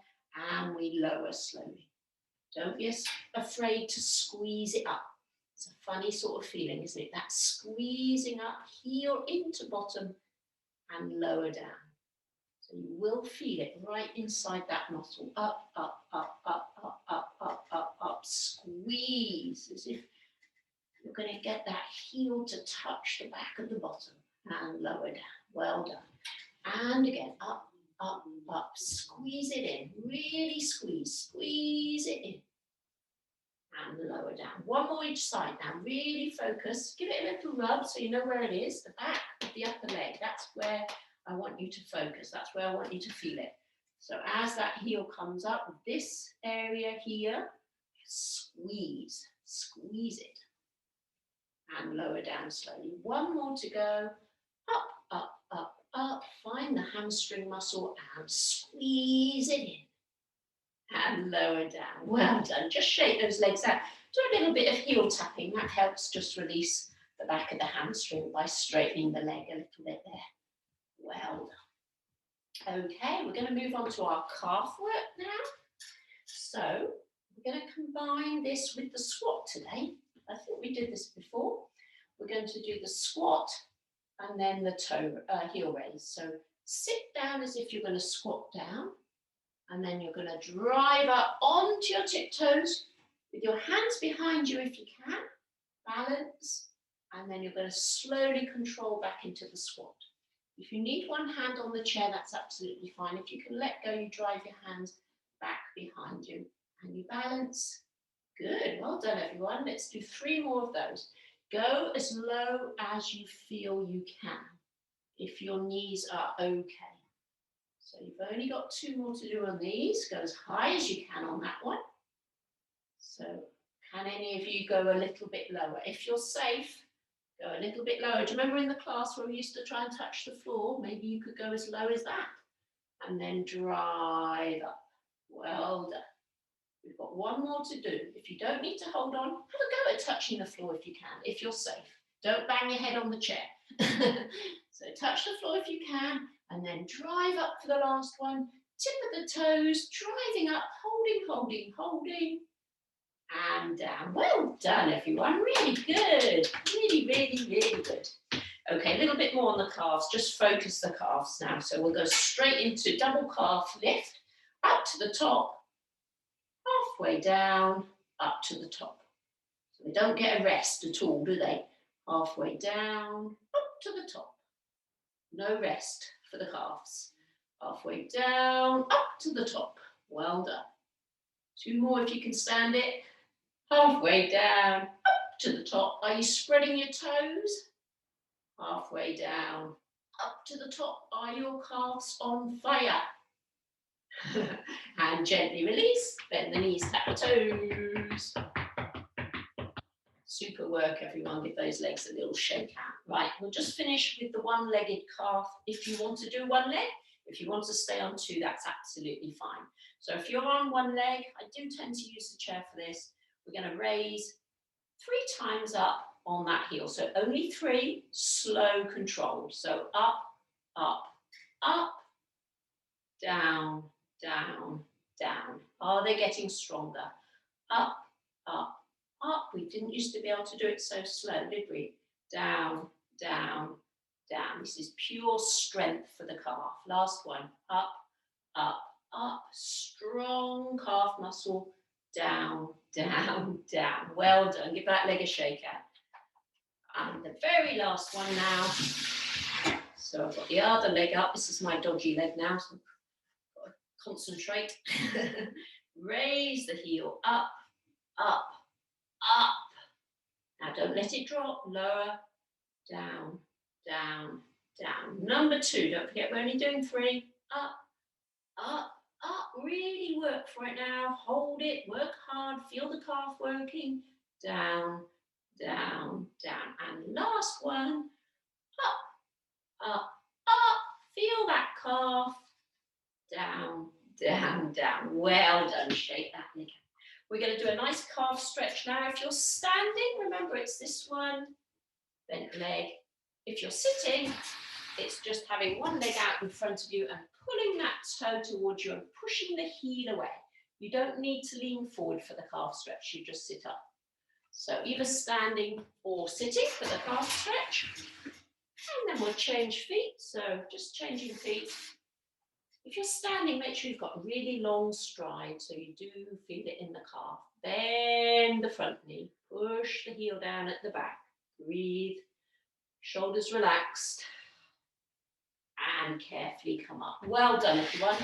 and we lower slowly. Don't be afraid to squeeze it up. It's a funny sort of feeling, isn't it? That squeezing up, heel into bottom and lower down. So you will feel it right inside that muscle. Up, up, up, up, up, up, up, up, up. Squeeze as if you're going to get that heel to touch the back of the bottom. and lower down. Well done. And again, up, up, up. Squeeze it in. Really squeeze. Squeeze it in. And lower down. One more each side now. Really focus. Give it a little rub so you know where it is. The back of the upper leg. That's where I want you to focus. That's where I want you to feel it. So as that heel comes up, this area here, squeeze. Squeeze it. And lower down slowly. One more to go. Up, up, up, up. Find the hamstring muscle and squeeze it in. And lower down. Well done. Just shake those legs out. Do a little bit of heel tapping. That helps just release the back of the hamstring by straightening the leg a little bit there. Well done. Okay, we're going to move on to our calf work now. So we're going to combine this with the squat today. I think we did this before. We're going to do the squat and then the heel raise. So sit down as if you're going to squat down. And then you're going to drive up onto your tiptoes with your hands behind you if you can. Balance. And then you're going to slowly control back into the squat. If you need one hand on the chair, that's absolutely fine. If you can let go, you drive your hands back behind you. And you balance. Good. Well done, everyone. Let's do 3 more of those. Go as low as you feel you can. If your knees are okay. So you've only got 2 more to do on these. Go as high as you can on that one. So can any of you go a little bit lower? If you're safe, go a little bit lower. Do you remember in the class where we used to try and touch the floor? Maybe you could go as low as that. And then drive up. Well done. We've got 1 more to do. If you don't need to hold on, have a go at touching the floor if you can, if you're safe. Don't bang your head on the chair. So touch the floor if you can. And then drive up for the last one. Tip of the toes, driving up, holding, holding, holding. And down. Well done, everyone. Really good. Really, really, really good. Okay, a little bit more on the calves. Just focus the calves now. So we'll go straight into double calf lift. Up to the top. Halfway down. Up to the top. So they don't get a rest at all, do they? Halfway down. Up to the top. No rest for the calves. Halfway down, up to the top. Well done. 2 more if you can stand it. Halfway down, up to the top. Are you spreading your toes? Halfway down, up to the top. Are your calves on fire? And gently release. Bend the knees, tap the toes. Super work, everyone. Give those legs a little shake out. Right, we'll just finish with the one-legged calf. If you want to do one leg, if you want to stay on 2, that's absolutely fine. So if you're on one leg, I do tend to use the chair for this. We're going to raise 3 times up on that heel. So only 3, slow, controlled. So up, up, up, down, down, down. Are they getting stronger? Up, up, up. We didn't used to be able to do it so slow, did we? Down, down, down. This is pure strength for the calf. Last one. Up, up, up. Strong calf muscle. Down, down, down. Well done. Give that leg a shake out. And the very last one now. So I've got the other leg up. This is my dodgy leg now, so I've got to concentrate. Raise the heel up, up, up. Now don't let it drop. Lower, down, down, down. Number 2, don't forget we're only doing 3. Up, up, up. Really work for it now. Hold it, work hard, feel the calf working. Down, down, down. And last one. Up, up, up. Feel that calf. Down, down, down. Well done. Shake that leg. We're going to do a nice calf stretch now. If you're standing, remember it's this one, bent leg. If you're sitting, it's just having one leg out in front of you and pulling that toe towards you and pushing the heel away. You don't need to lean forward for the calf stretch. You just sit up. So either standing or sitting for the calf stretch. And then we'll change feet. So just changing feet. If you're standing, make sure you've got a really long stride so you do feel it in the calf. Bend the front knee, push the heel down at the back, breathe, Shoulders relaxed. And carefully come up. Well done, everyone.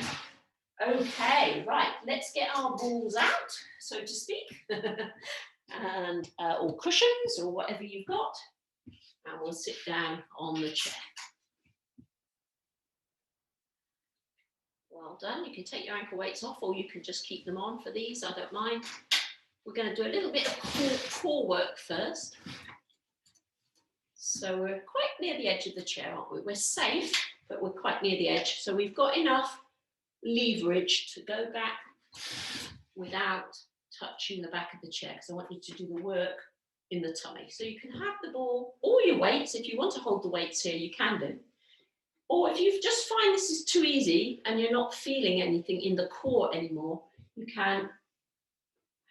Okay, right, let's get our balls out, so to speak, and or cushions or whatever you've got, and we'll sit down on the chair. Well done. You can take your ankle weights off, or you can just keep them on for these. I don't mind. We're going to do a little bit of core work first. So we're quite near the edge of the chair, aren't we? We're safe, but we're quite near the edge. So we've got enough leverage to go back without touching the back of the chair, because I want you to do the work in the tummy. So you can have the ball, all your weights. If you want to hold the weights here, you can do. Or if you just find this is too easy and you're not feeling anything in the core anymore, you can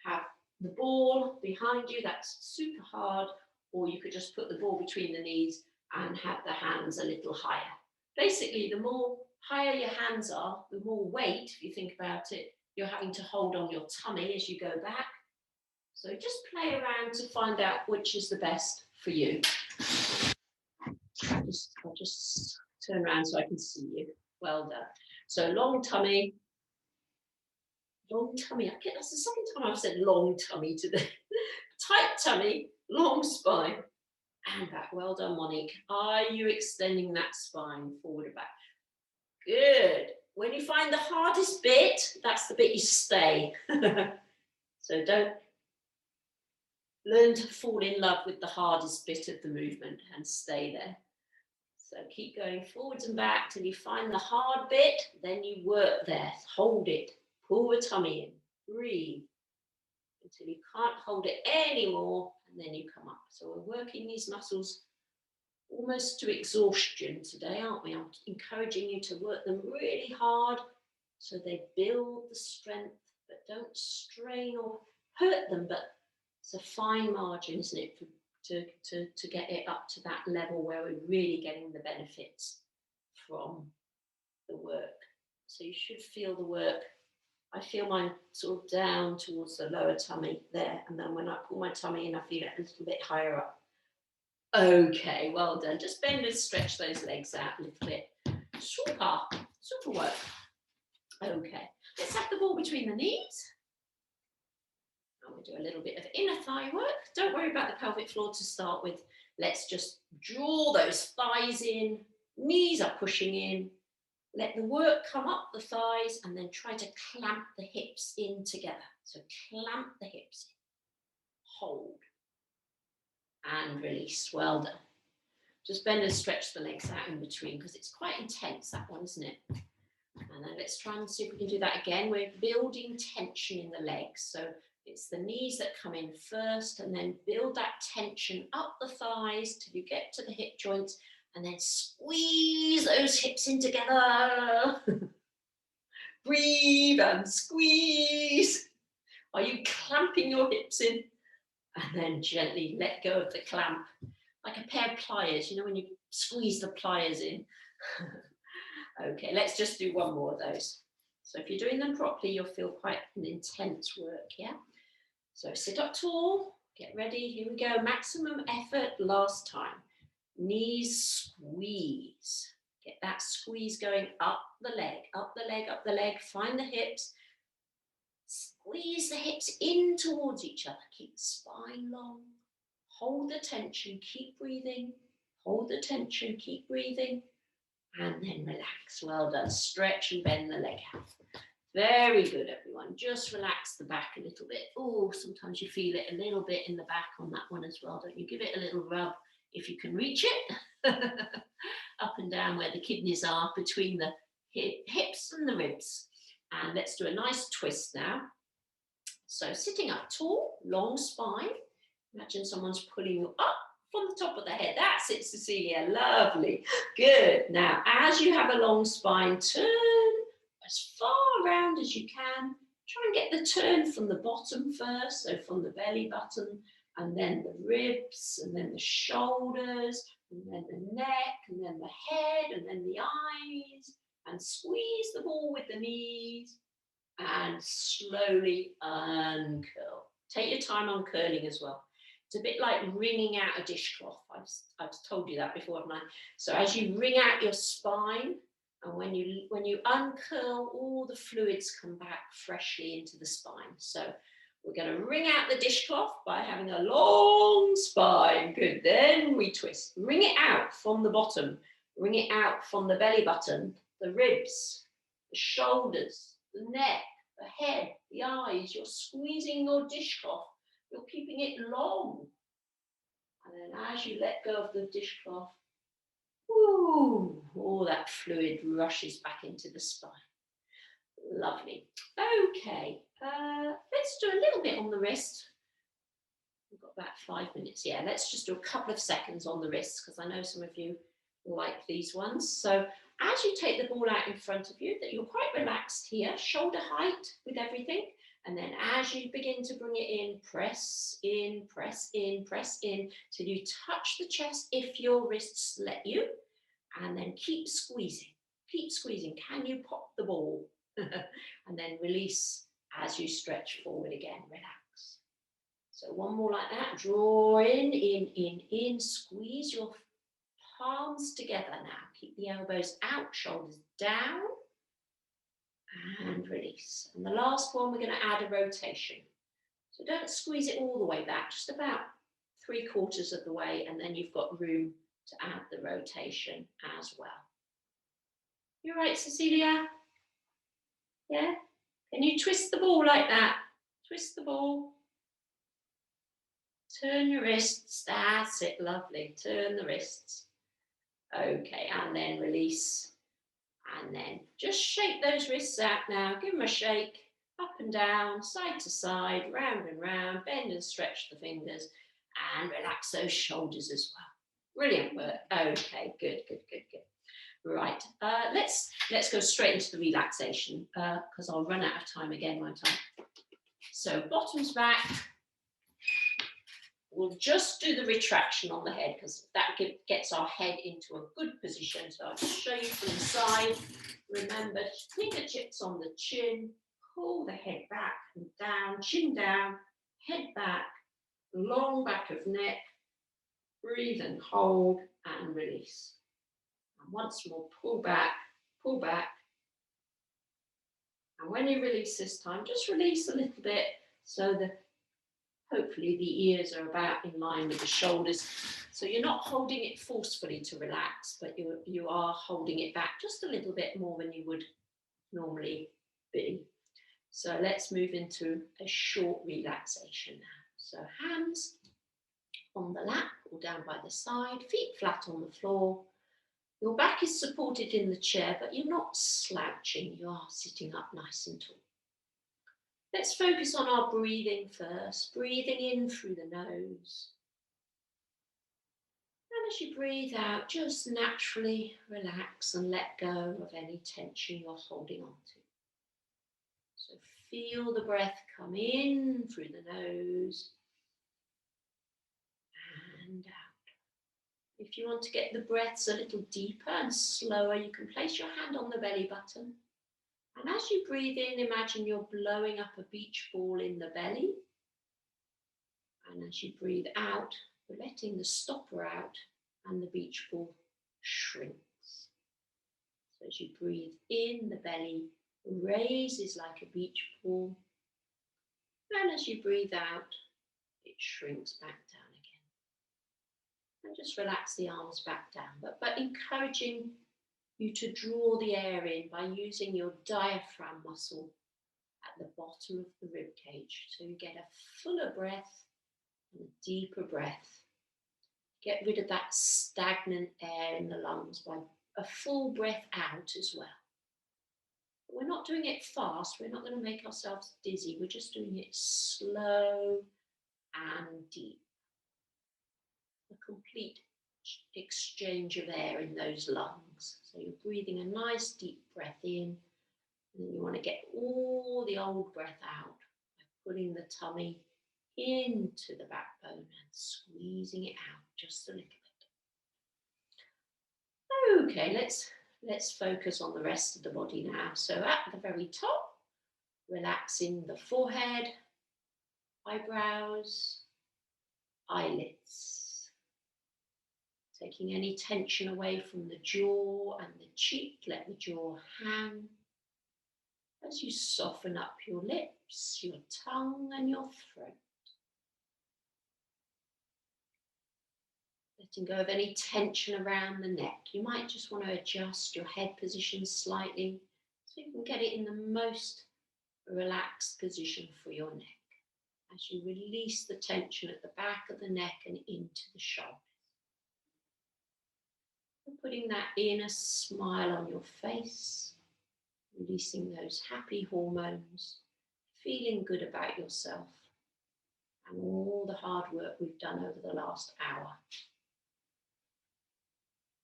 have the ball behind you. That's super hard. Or you could just put the ball between the knees and have the hands a little higher. Basically, the more higher your hands are, the more weight, if you think about it, you're having to hold on your tummy as you go back. So just play around to find out which is the best for you. I'll just turn around so I can see you. Well done. So long tummy. Long tummy. That's the second time I've said long tummy today. Tight tummy, long spine, and back. Well done, Monique. Are you extending that spine forward and back? Good. When you find the hardest bit, that's the bit you stay. So don't learn to fall in love with the hardest bit of the movement and stay there. So keep going forwards and back till you find the hard bit, then you work there. Hold it. Pull the tummy in. Breathe until you can't hold it anymore, and then you come up. So we're working these muscles almost to exhaustion today, aren't we? I'm encouraging you to work them really hard so they build the strength, but don't strain or hurt them. But it's a fine margin, isn't it, to get it up to that level where we're really getting the benefits from the work. So you should feel the work. I feel mine sort of down towards the lower tummy there, and then when I pull my tummy in, I feel it a little bit higher up. Okay, well done. Just bend and stretch those legs out a little bit. Super work. Okay, let's have the ball between the knees. And we'll do a little bit of inner thigh work. Don't worry about the pelvic floor to start with. Let's just draw those thighs in. Knees are pushing in. Let the work come up the thighs and then try to clamp the hips in together. So clamp the hips in. Hold. And release. Well done. Just bend and stretch the legs out in between because it's quite intense, that one, isn't it? And then let's try and see if we can do that again. We're building tension in the legs. So it's the knees that come in first and then build that tension up the thighs till you get to the hip joints. And then squeeze those hips in together. Breathe and squeeze. Are you clamping your hips in? And then gently let go of the clamp. Like a pair of pliers, you know, when you squeeze the pliers in. Okay, let's just do one more of those. So if you're doing them properly, you'll feel quite an intense work, yeah? So sit up tall, get ready, here we go. Maximum effort, last time. Knees squeeze. Get that squeeze going up the leg, up the leg, up the leg. Find the hips. Squeeze the hips in towards each other. Keep the spine long. Hold the tension. Keep breathing. Hold the tension. Keep breathing. And then relax. Well done. Stretch and bend the leg out. Very good, everyone. Just relax the back a little bit. Oh, sometimes you feel it a little bit in the back on that one as well. Don't you? Give it a little rub. If you can reach it, up and down where the kidneys are between the hips and the ribs. And let's do a nice twist now. So sitting up tall, long spine. Imagine someone's pulling you up from the top of the head. That's it, Cecilia. Lovely. Good. Now, as you have a long spine, turn as far around as you can. Try and get the turn from the bottom first, so from the belly button, and then the ribs, and then the shoulders, and then the neck, and then the head, and then the eyes, and squeeze the ball with the knees, and slowly uncurl. Take your time on curling as well. It's a bit like wringing out a dishcloth. I've told you that before, haven't I? So as you wring out your spine, and when you uncurl, all the fluids come back freshly into the spine. So we're going to wring out the dishcloth by having a long spine. Good. Then we twist. Wring it out from the bottom. Wring it out from the belly button, the ribs, the shoulders, the neck, the head, the eyes. You're squeezing your dishcloth. You're keeping it long. And then as you let go of the dishcloth, ooh, all that fluid rushes back into the spine. Lovely. Okay, let's do a little bit on the wrist. We've got about 5 minutes. Yeah, let's just do a couple of seconds on the wrists because I know some of you like these ones. So as you take the ball out in front of you, that you're quite relaxed here, shoulder height with everything. And then as you begin to bring it in, press in, press in, press in, till you touch the chest if your wrists let you. And then keep squeezing, keep squeezing. Can you pop the ball? And then release as you stretch forward again, relax. So one more like that, draw in, squeeze your palms together now. Keep the elbows out, shoulders down, and release. And the last one, we're going to add a rotation. So don't squeeze it all the way back, just about 3/4 of the way, and then you've got room to add the rotation as well. You all right, Cecilia? Yeah? Can you twist the ball like that? Twist the ball. Turn your wrists. That's it, lovely. Turn the wrists. Okay, and then release. And then just shake those wrists out now. Give them a shake. Up and down, side to side, round and round. Bend and stretch the fingers. And relax those shoulders as well. Brilliant work. Okay, good. Right, let's go straight into the relaxation because I'll run out of time again, won't I? So bottoms back. We'll just do the retraction on the head because that gets our head into a good position. So I'll just show you from the side. Remember, fingertips on the chin. Pull the head back and down, chin down, head back, long back of neck. Breathe and hold and release. And once more, pull back, pull back. And when you release this time, just release a little bit so that hopefully the ears are about in line with the shoulders. So you're not holding it forcefully to relax, but you are holding it back just a little bit more than you would normally be. So let's move into a short relaxation now. So hands on the lap or down by the side, feet flat on the floor. Your back is supported in the chair, but you're not slouching. You are sitting up nice and tall. Let's focus on our breathing first. Breathing in through the nose. And as you breathe out, just naturally relax and let go of any tension you're holding on to. So feel the breath come in through the nose and out. If you want to get the breaths a little deeper and slower, you can place your hand on the belly button. And as you breathe in, imagine you're blowing up a beach ball in the belly. And as you breathe out, you're letting the stopper out and the beach ball shrinks. So as you breathe in, the belly raises like a beach ball. And as you breathe out, it shrinks back down again. And just relax the arms back down, but encouraging you to draw the air in by using your diaphragm muscle at the bottom of the rib cage. So you get a fuller breath and a deeper breath. Get rid of that stagnant air in the lungs by a full breath out as well. But we're not doing it fast. We're not going to make ourselves dizzy. We're just doing it slow and deep. A complete exchange of air in those lungs. So you're breathing a nice deep breath in, and then you want to get all the old breath out by putting the tummy into the backbone and squeezing it out just a little bit. Okay, let's focus on the rest of the body now. So at the very top, relaxing the forehead, eyebrows, eyelids. Taking any tension away from the jaw and the cheek, let the jaw hang. As you soften up your lips, your tongue and your throat. Letting go of any tension around the neck. You might just want to adjust your head position slightly so you can get it in the most relaxed position for your neck. As you release the tension at the back of the neck and into the shoulders. And putting that inner smile on your face, releasing those happy hormones, feeling good about yourself and all the hard work we've done over the last hour.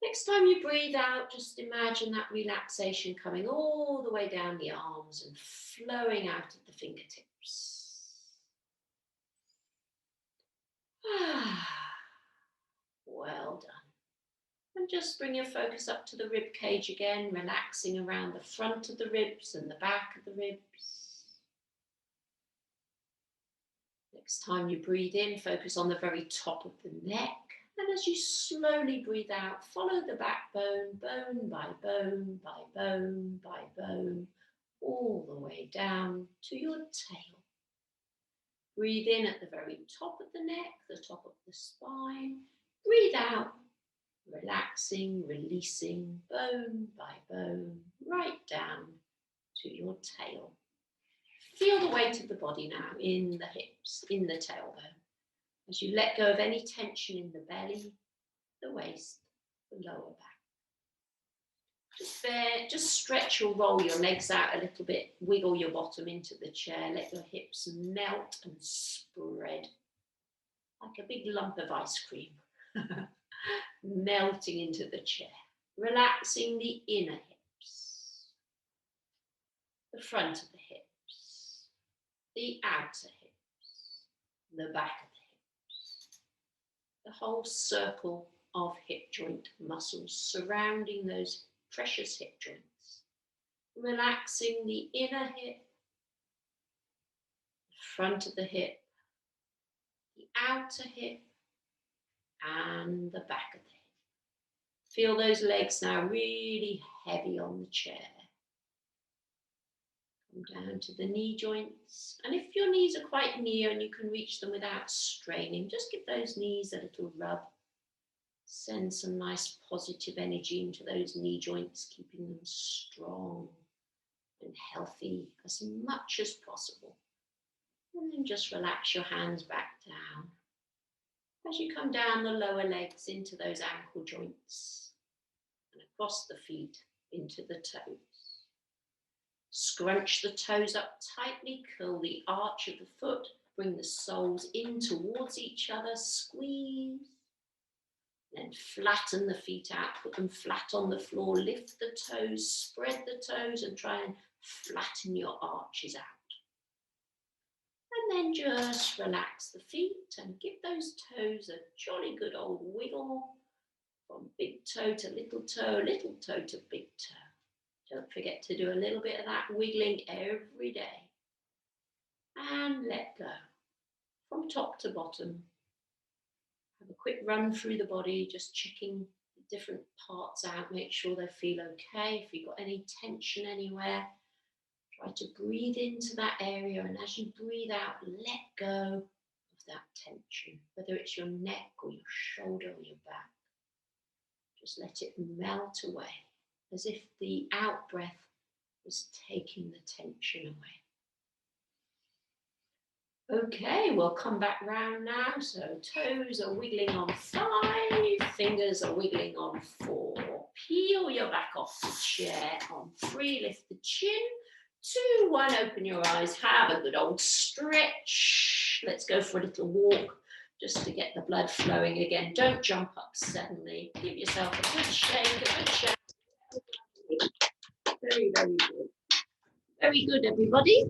Next time you breathe out, just imagine that relaxation coming all the way down the arms and flowing out at the fingertips. Well done. And just bring your focus up to the rib cage again, relaxing around the front of the ribs and the back of the ribs. Next time you breathe in, focus on the very top of the neck. And as you slowly breathe out, follow the backbone, bone by bone, by bone, by bone, all the way down to your tail. Breathe in at the very top of the neck, the top of the spine. Breathe out, relaxing, releasing, bone by bone, right down to your tail. Feel the weight of the body now in the hips, in the tailbone. As you let go of any tension in the belly, the waist, the lower back. Just stretch or roll your legs out a little bit, wiggle your bottom into the chair, let your hips melt and spread like a big lump of ice cream, melting into the chair, relaxing the inner hips, the front of the hips, the outer hips, the back of the hips, the whole circle of hip joint muscles surrounding those precious hip joints, relaxing the inner hip, the front of the hip, the outer hip, and the back of the hip. Feel those legs now really heavy on the chair. Come down to the knee joints, and if your knees are quite near and you can reach them without straining, just give those knees a little rub. Send some nice positive energy into those knee joints, keeping them strong and healthy as much as possible. And then just relax your hands back down. As you come down the lower legs into those ankle joints and across the feet into the toes. Scrunch the toes up tightly, curl the arch of the foot, bring the soles in towards each other, squeeze. Then flatten the feet out, put them flat on the floor, lift the toes, spread the toes and try and flatten your arches out. And then just relax the feet and give those toes a jolly good old wiggle from big toe to little toe to big toe. Don't forget to do a little bit of that wiggling every day. And let go from top to bottom. Have a quick run through the body, just checking the different parts out, make sure they feel okay. If you've got any tension anywhere, try to breathe into that area, and as you breathe out, let go of that tension, whether it's your neck or your shoulder or your back. Just let it melt away, as if the out breath was taking the tension away. Okay, we'll come back round now. So toes are wiggling on 5, fingers are wiggling on 4. Peel your back off the chair on 3, lift the chin. 2, 1, open your eyes, have a good old stretch. Let's go for a little walk just to get the blood flowing again. Don't jump up suddenly. Give yourself a good shake, a good shake. Very, very good. Very good, everybody.